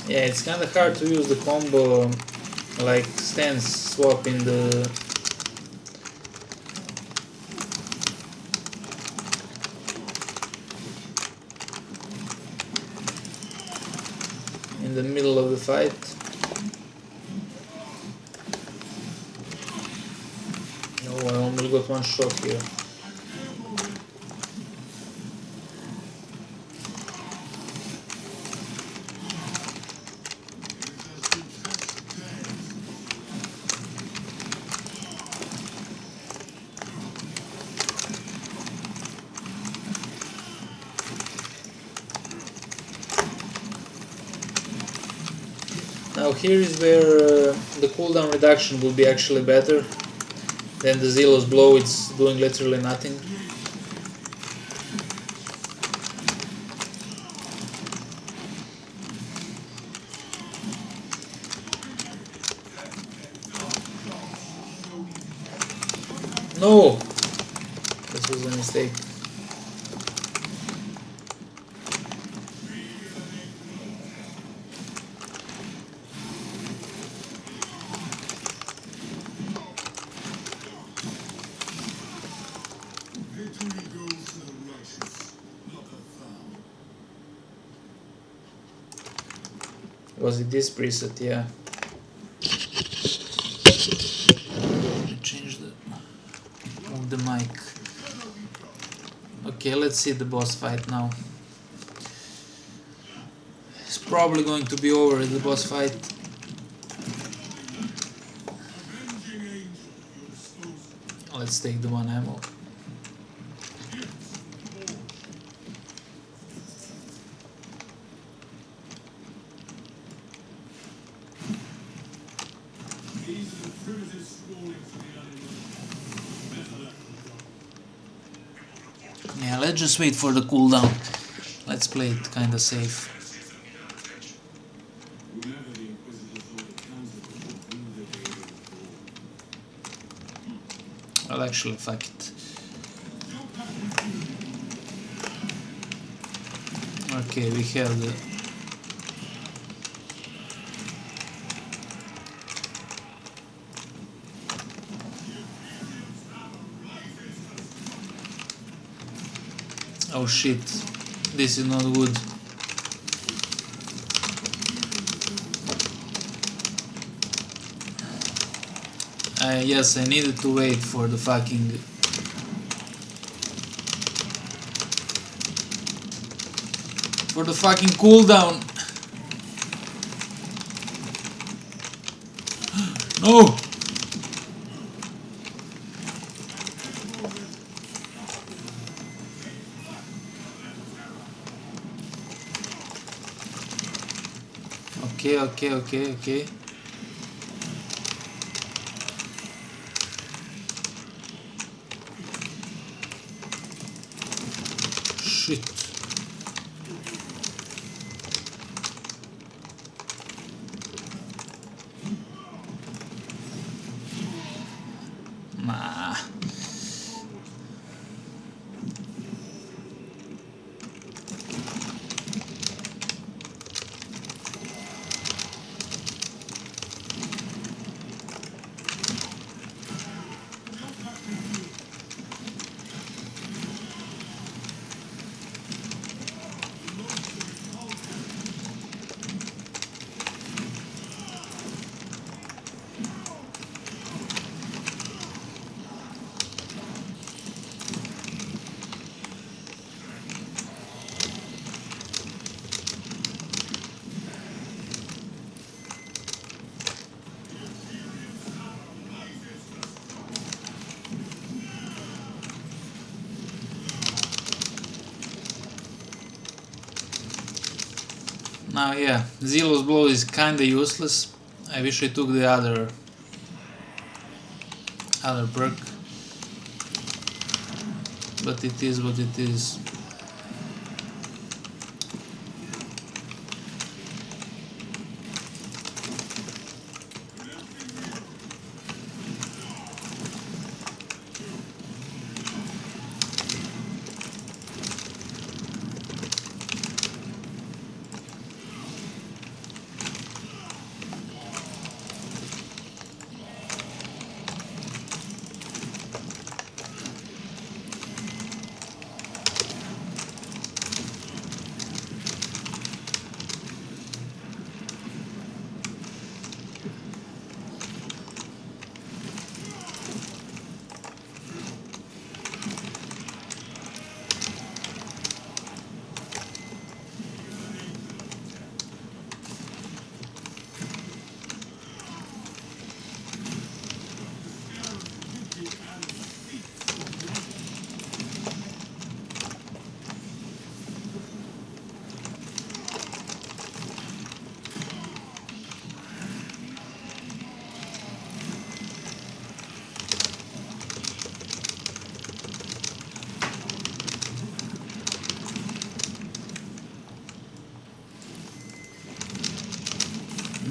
Yeah, it's kinda hard to use the combo like stance swap in the middle of the fight. Oh, I almost got one shot here. Now here is where the cooldown reduction will be actually better than the Zealous Blow. It's doing literally nothing. No! This was a mistake. Was it this preset? Yeah. Change the... move the mic. Okay, let's see the boss fight now. It's probably going to be over the boss fight. Let's take the one ammo. Yeah, let's just wait for the cooldown. Let's play it kinda safe. Well, actually, fuck it. Okay, we have the... Oh shit, this is not good. Yes, I needed to wait for the fucking... for the fucking cooldown. No! Okay. Shit. Nah. Now yeah, Zealous Blow is kinda useless. I wish I took the other perk. But it is what it is.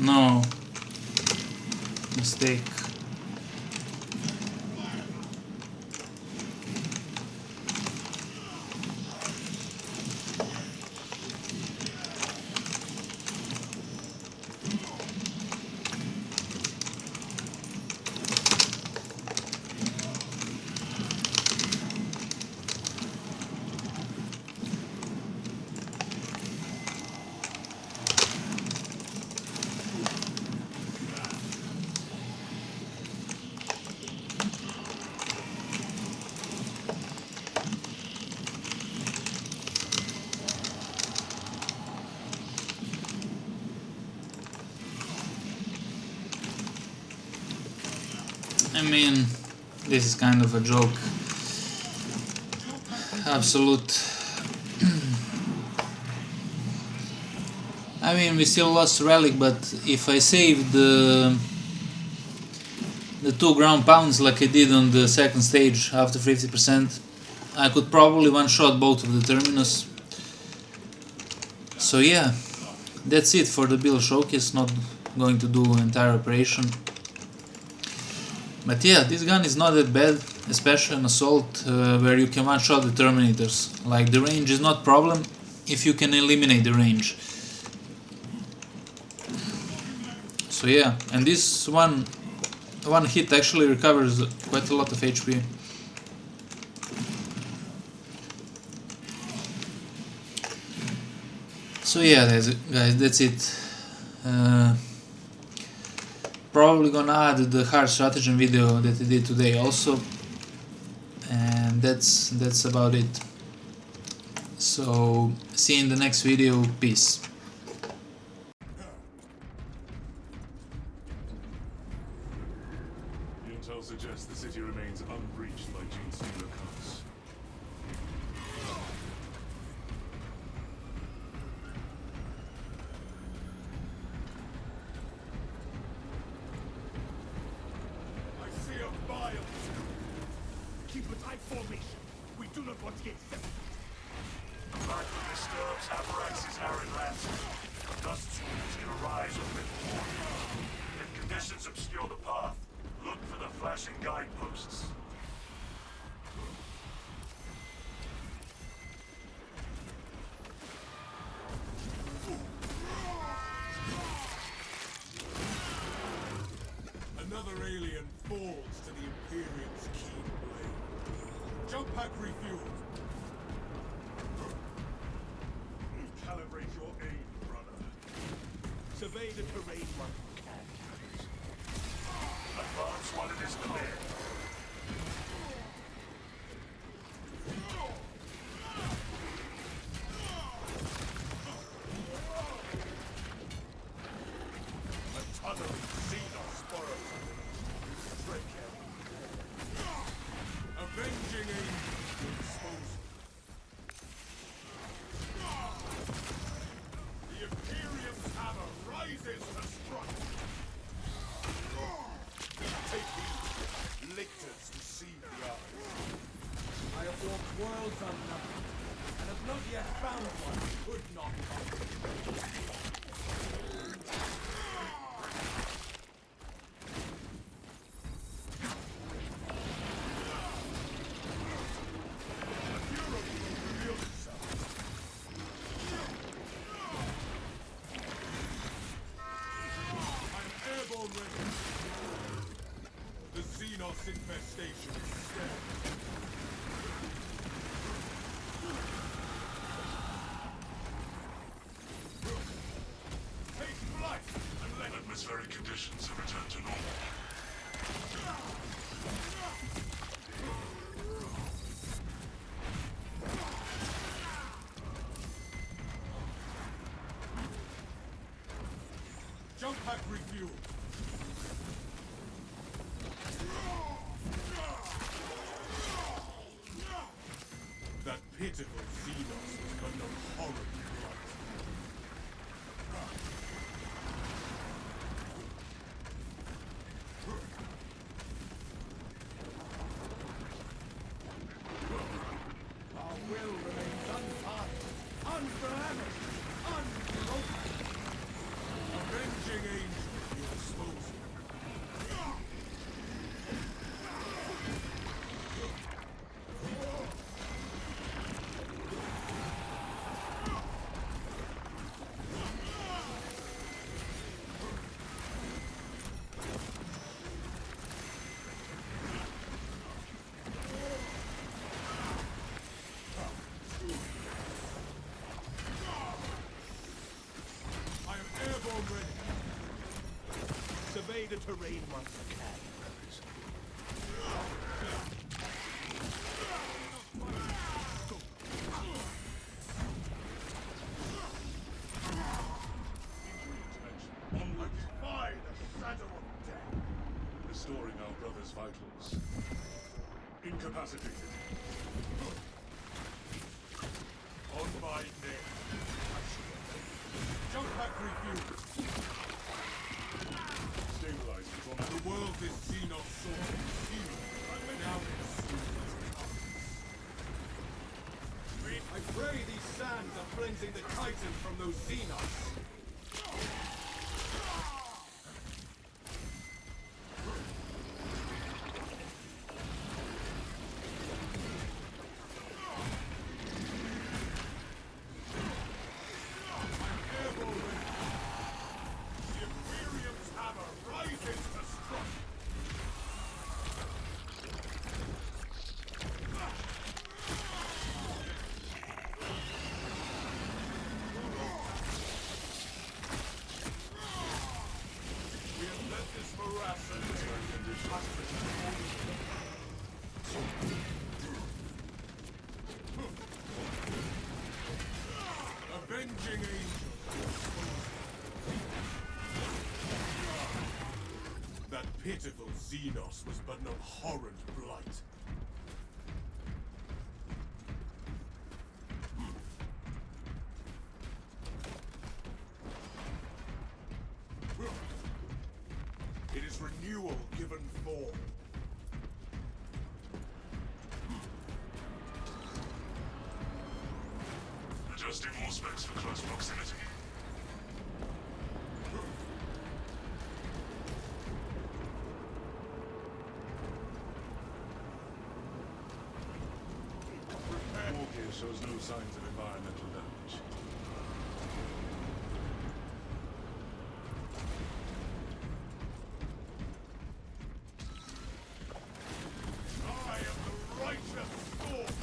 No. Mistake. I mean, this is kind of a joke. Absolute. I mean, we still lost Relic, but if I saved the 2 ground pounds like I did on the second stage after 50%, I could probably one-shot both of the Terminus. So yeah, that's it for the build showcase, not going to do entire operation. But yeah, this gun is not that bad, especially on Assault, where you can one-shot the Terminators. Like, the range is not problem if you can eliminate the range. So yeah, and this one hit actually recovers quite a lot of HP. So yeah, guys, that's it. Probably gonna add the hard stratagem video that I did today also, and that's about it. So see you in the next video. Peace. Intel suggests the city remains unbreached by Xenophase. I see a fire. Keep a tight formation. We do not want to get separated. Life disturbs Abrax's arid landscape. Dust storms can arise over it. If conditions obscure the path, look for the flashing guideposts. Another alien falls to the Imperium's keen blade. Jump pack refueled. Calibrate your aim, brother. Survey the terrain while you can. Advance while it is clear. A tunnel Xenophase. Tread carefully. Avenging aim. Disposal. The Imperium airborne ready. The Xenos infestation is dead. Take flight and let atmospheric conditions have returned to normal. Jump pack refuel. That pitiful Xenos has got no horror blood. Our will remains untied, unblemished, unbroken. Avenging angel at your disposal. I am airborne ready. Survey the terrain once you can, brothers. I defy the shadow of death. Restoring our brother's vitals. Incapacitated. On my name. Jump pack refuel. Stabilize before the world this Xenos sword is sealed. Now it's I pray these sands are cleansing the Titan from those Xenos. Avenging angel. That pitiful Xenos was but an abhorrent blight. It is renewal given form. Adjusting more specs for close proximity. War gear shows no signs of environmental damage. I am the righteous storm!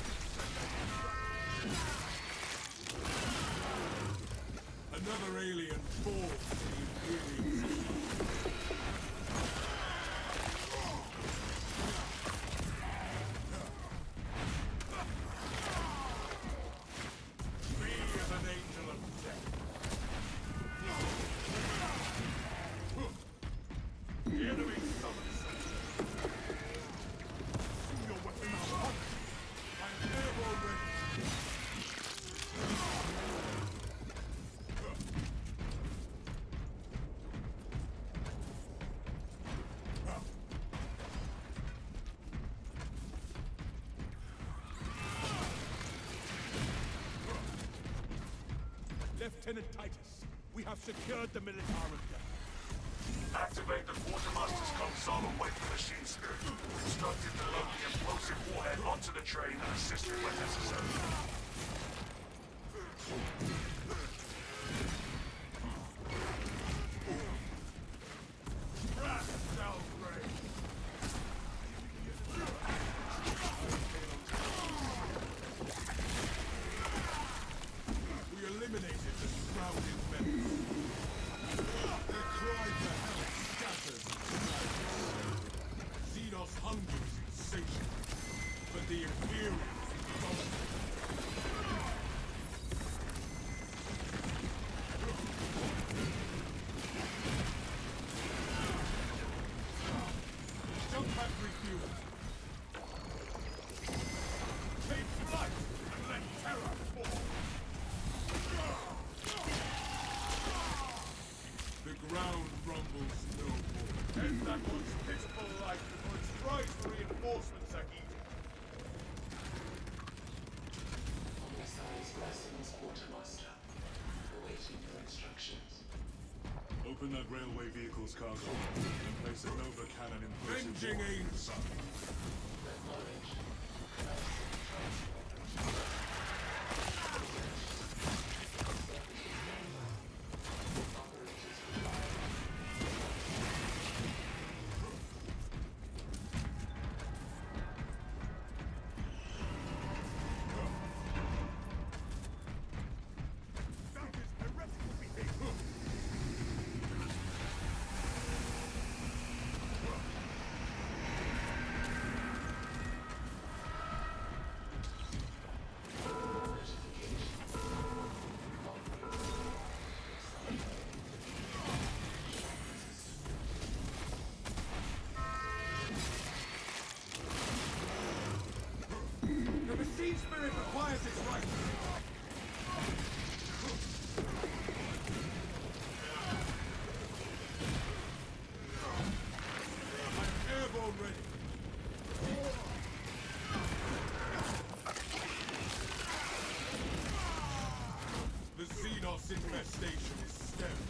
Another alien falls to the Imperium. Me as an angel of death. The enemy summons something. See your weapon out. I'm airborne ready. Lieutenant Titus, we have secured the Militarum. Activate the Quartermaster's console and wait for machine spirit. Instructed to load the explosive warhead onto the train and assist when necessary. That one's pitiful life before its cries for reinforcements are heeded. Oversized Blessing's quartermaster, awaiting your instructions. Open that railway vehicle's cargo and place a Nova cannon in place of Venging Angel. Acknowledged. Operators required. That is heretical behavior. The machine spirit requires its rights. I'm airborne ready. The Xenos infestation is stemmed.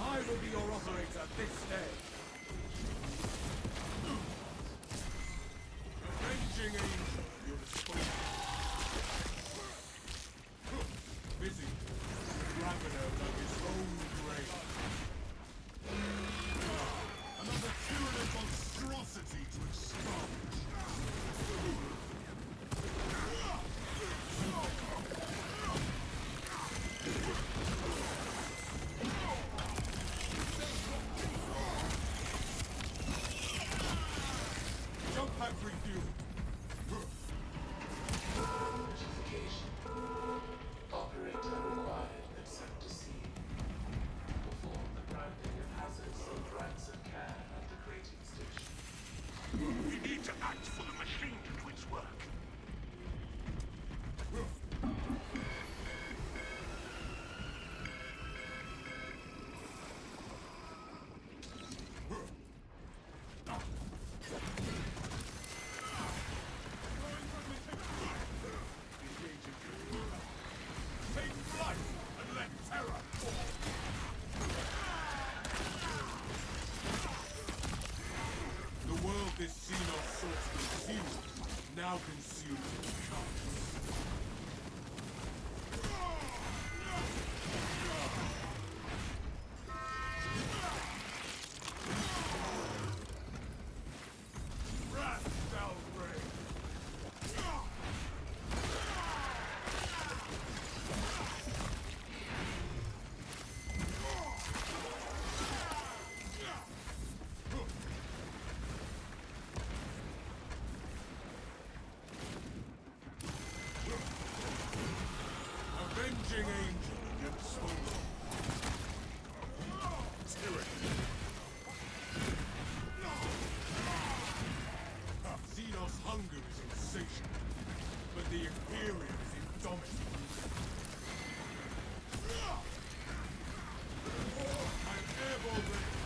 I will be your operator this day. Avenging Angel, your disposal. Busy. Ravener dug his own grave. Another tyrannous monstrosity to expunge. Jump pack refuel. Notification. Operator required except to see. Perform the branding of hazards and grants of care at the grading station. We need to act for the machine to do its work. Take flight and let terror fall. The world this Xenos sought to consume now consumes its conscience. Wrath shall reign. Avenging Angel at your disposal. Tyranny. Xenos' hunger is insatiable, but the Imperium is indomitable. I'm airborne ready.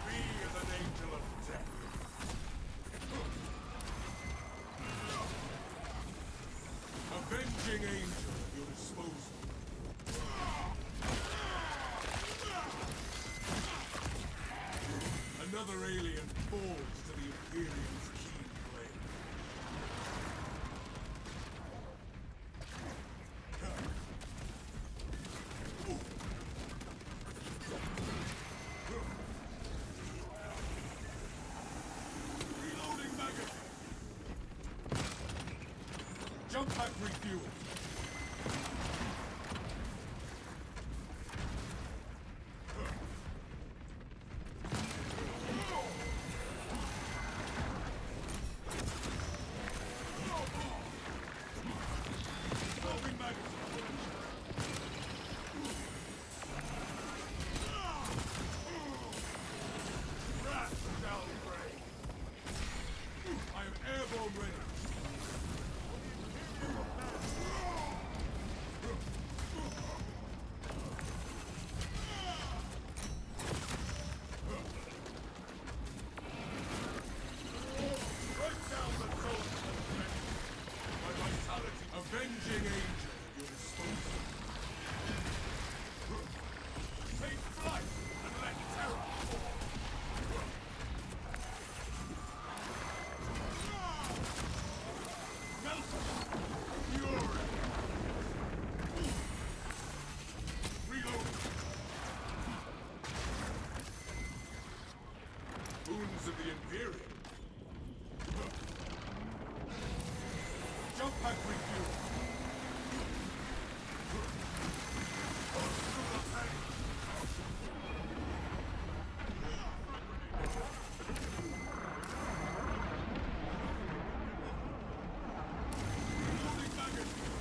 Be as an angel of death. Avenging Angel at your disposal. Another alien falls to the Imperium's keen blade. Reloading magazine. Jump pack refuel. machines of the Imperium. Jump pack refuel. Through the tank. Loading magazine.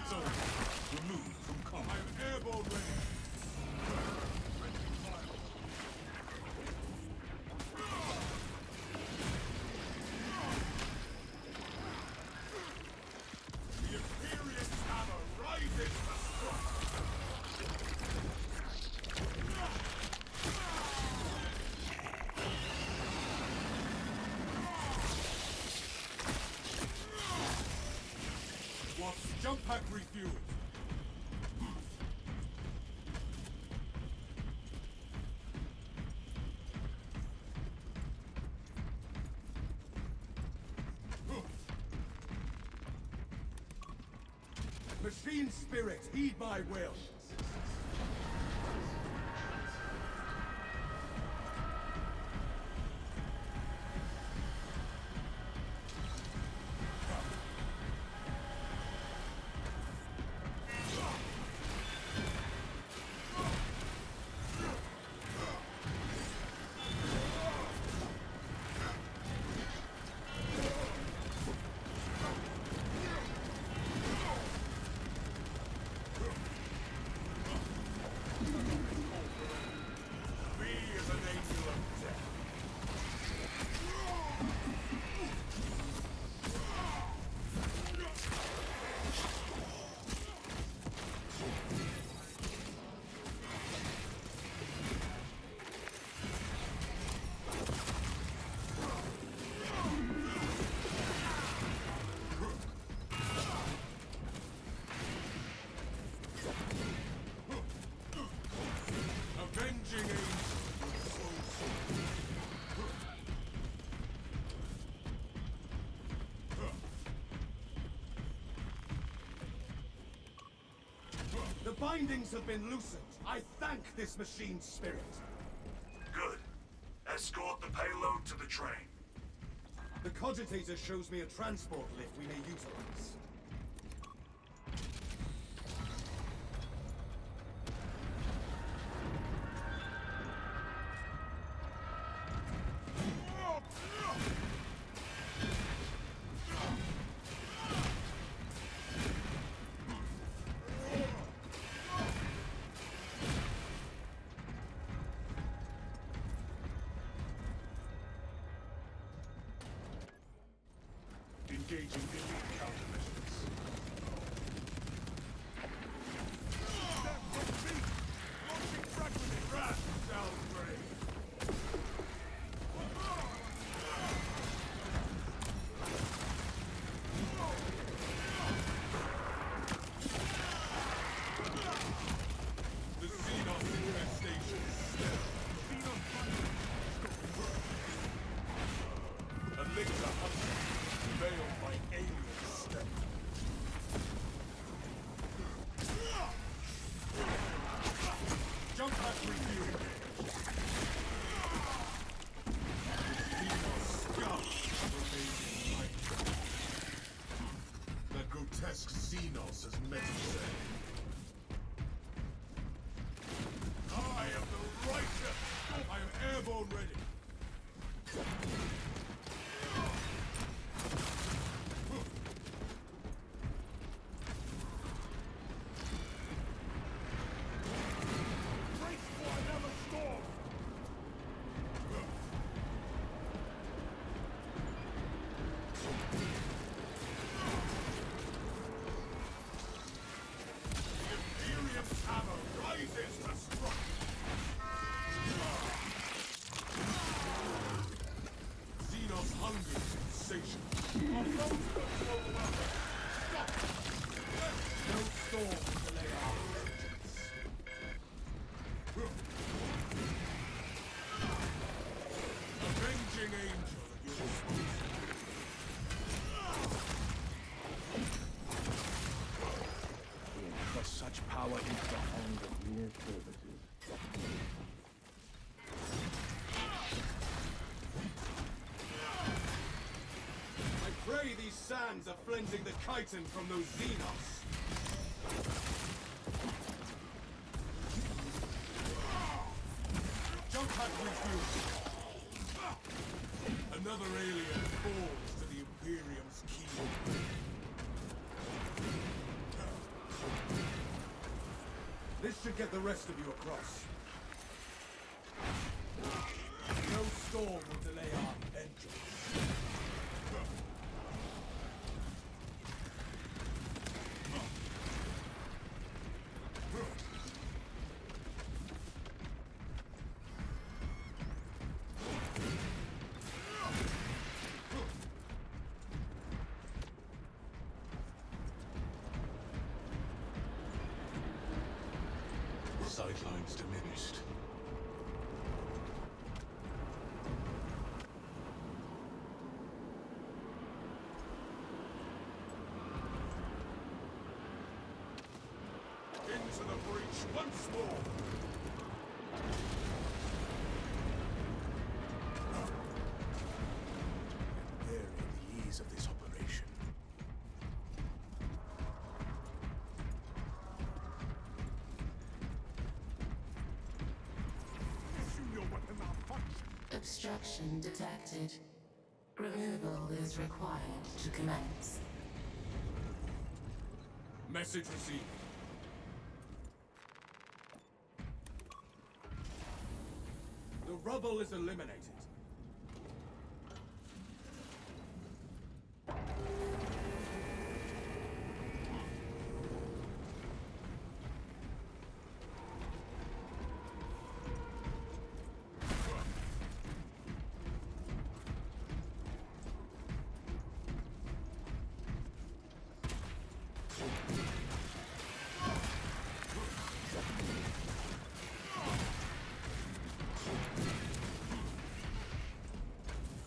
So, removed from combat. I am airborne ready. Ready to fire. The Imperium hammer rises to strike. What's jump pack refueled? Machine spirit, heed my will. Me is an angel of death. Avenging angel, the bindings have been loosened. I thank this machine spirit. Good. Escort the payload to the train. The cogitator shows me a transport lift we may utilize. Engaging elite countermeasures. Step from feet! Launching fragment! Rat downgrade! The Xenos infestation step. Xenos Elixir hunter. Veiled by alien step. Jump back refuel. Xenos scum remains light. That grotesque Xenos has met his end. I am the righteous. I am airborne ready. Rises to strike! Xenos hunger is insatiable. Stop! No storm can delay our vengeance. Avenging angel at your disposal. sands are flensing the chitin from those Xenos. Jump pack refuel. Another alien falls to the Imperium's keel. This should get the rest of you across. No storm will delay our entrance. Sightlines diminished. Into the breach once more! Vary the ease of this operation. Obstruction detected. Removal is required to commence. Message received. The rubble is eliminated.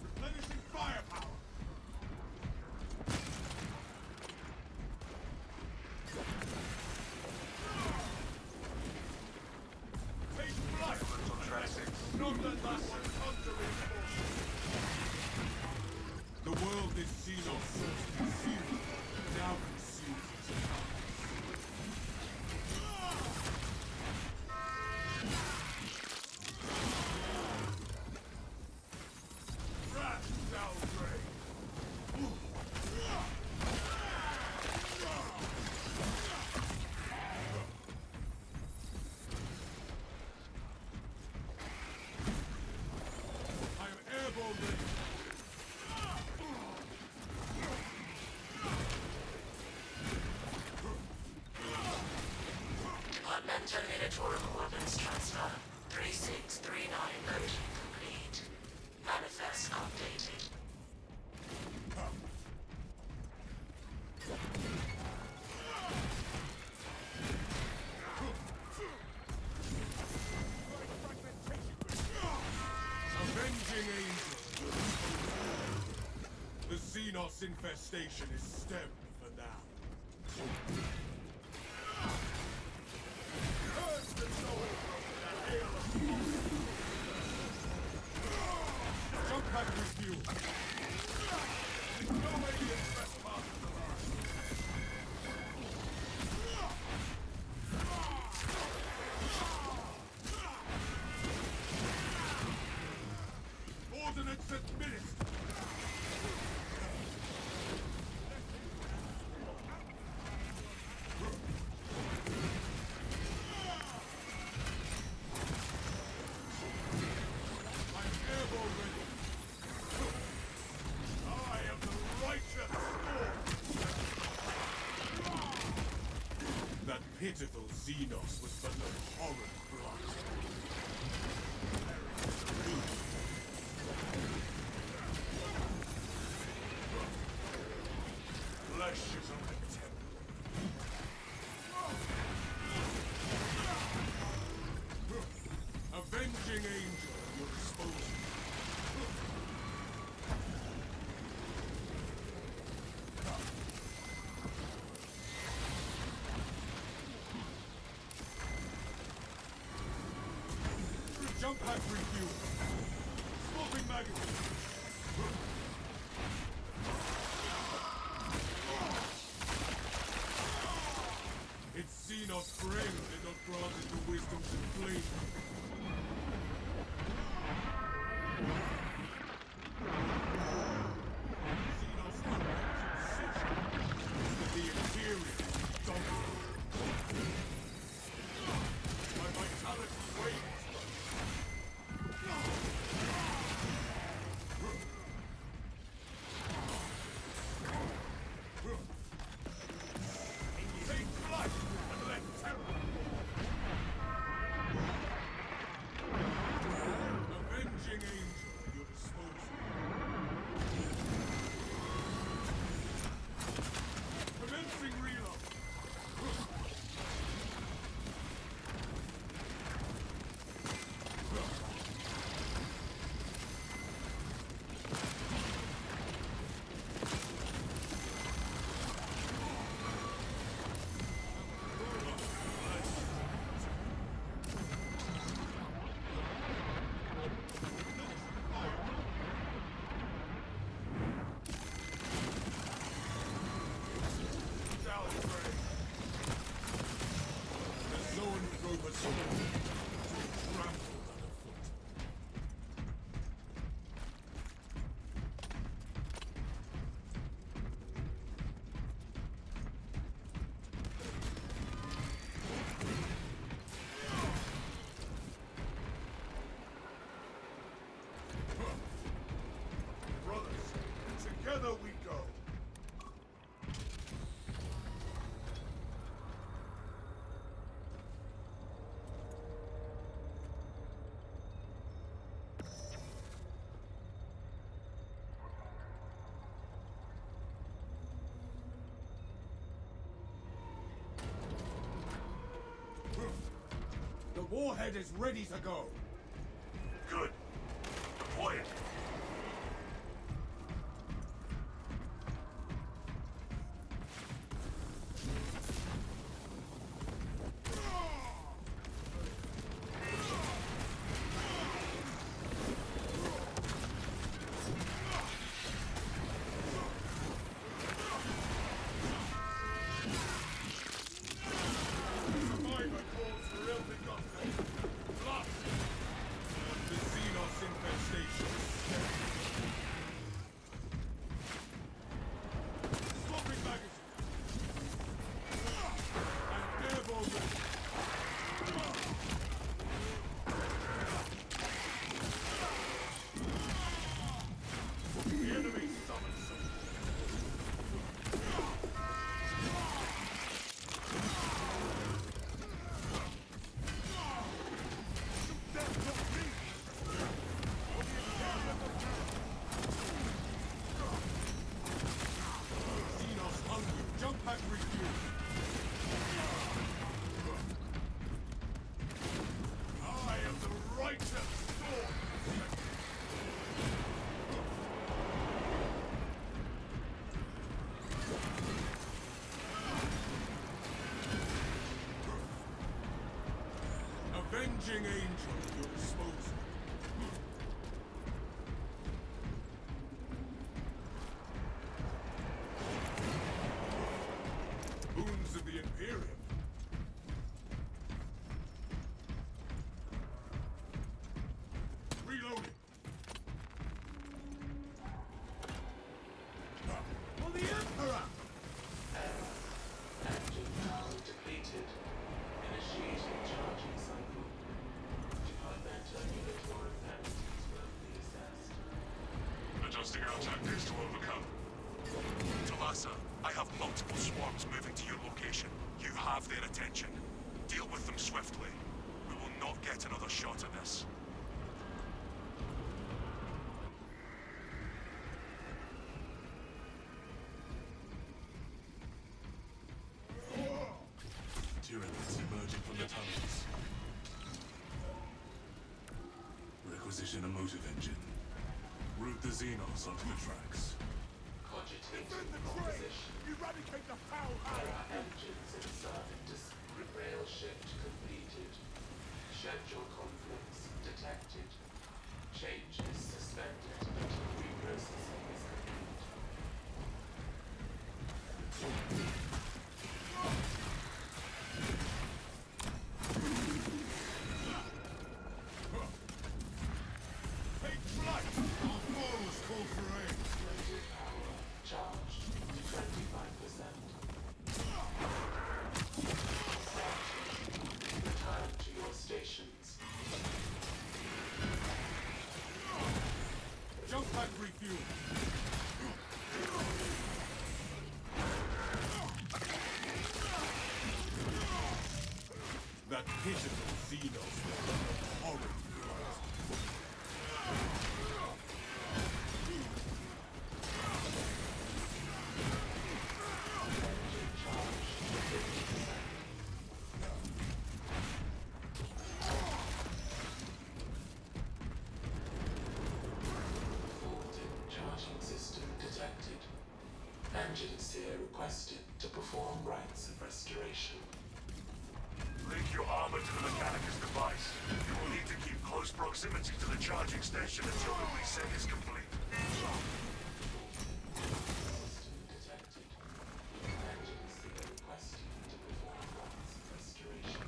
Replenishing firepower! Take flight! Not let that one come to reinforce. The world this Xenos sought to consume now consumes itself. I am airborne ready. Departmental Minotaur coordinates transfer. 3639 loading complete. Manifest updated. Avenging Angel! The Xenos infestation is stemmed for now. Curse the soul from the hail of Jump pack refuel! No alien trespassers alive! Ordnance administered! I'm airborne ready! I am the righteous storm! That pitiful Xenos was but an abhorrent blight. Flesh is on the temple. Avenging Angel at your disposal. Jump pack refuel. Swapping magazine. Xenos friend did not grant us the wisdom to flee. Xenos hunger the Imperium dominant. My vitality wanes. Take flight and let terror. Avenging angel at your disposal. Commencing reload. Brothers, together we go. The warhead is ready to go. Good. Deploy it. Survivor calls for ill-begotten. Blast! The Xenos infestation. Swapping magazine. And airborne ready. The enemy summons some. Xenos hungry. Jump pack refuel. I am the righteous sword. Avenging angel at your disposal. Boons of the Imperium. Reloading. For the Emperor! Engine power depleted. Initiating charging cycle. Departmental regulatory penalties will be assessed. Adjusting our tactics to overcome. Talassa, I have multiple swarms moving to your location. You have their attention. Deal with them swiftly. We will not get another shot at this. Tyranids emerging from the tunnels. Requisition a motive engine. Route the Xenos onto the tracks. Cogitating Defend the train! proposition. Eradicate the foul There hand! are engines inside discrete rail shift completed. Schedule conflicts detected. Changes suspended until reprocessing is complete. pitiful Xenophase. Horrid blood. Charging system detected. Engines here requested to perform rites of restoration. Link your armor to the Mechanicus device. You will need to keep close proximity to the charging station until the reset is complete. System detected. Engines here requested to perform rites of restoration.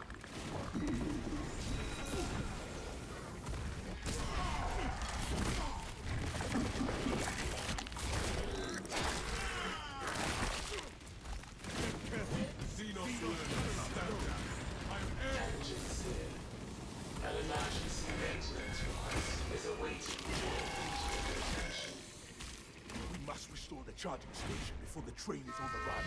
Xenophase, stand down. I'm Engines here. An emergency maintenance request is awaiting your immediate attention. We must restore the charging station before the train is overrun.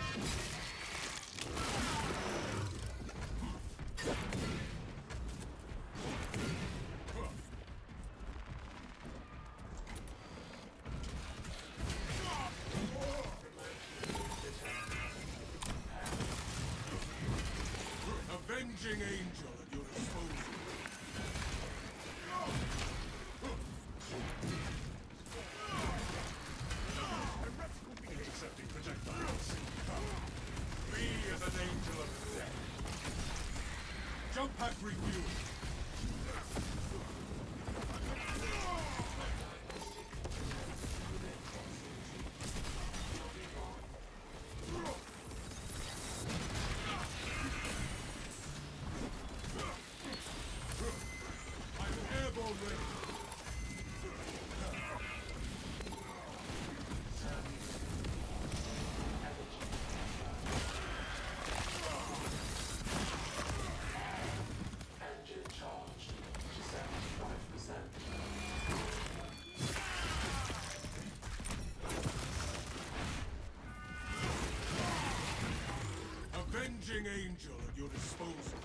Avenging angel at your disposal. Heretical being accepting projectiles. Be as an angel of death. Jump pack refuel. I'm airborne ready. Engine charged to 75%. Avenging angel at your disposal.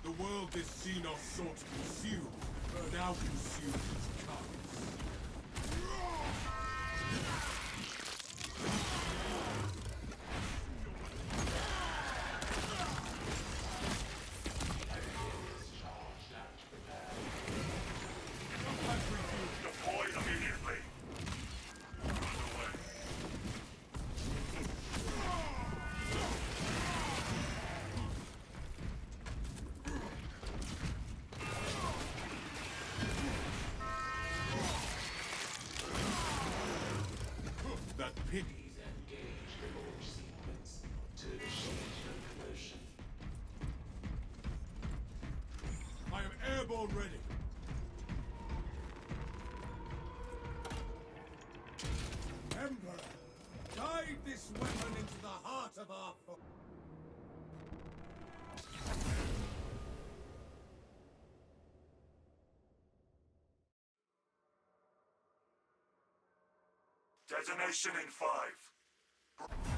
The world this Xenos sought to consume, now consumed its carcass. Charged and prepared. Jump pack refuel. Deploy immediately. Underway. That pity. Please engage the launch sequence to initiate locomotion. I am airborne ready. Emperor, guide this weapon into the heart of our foe. Detonation in 5.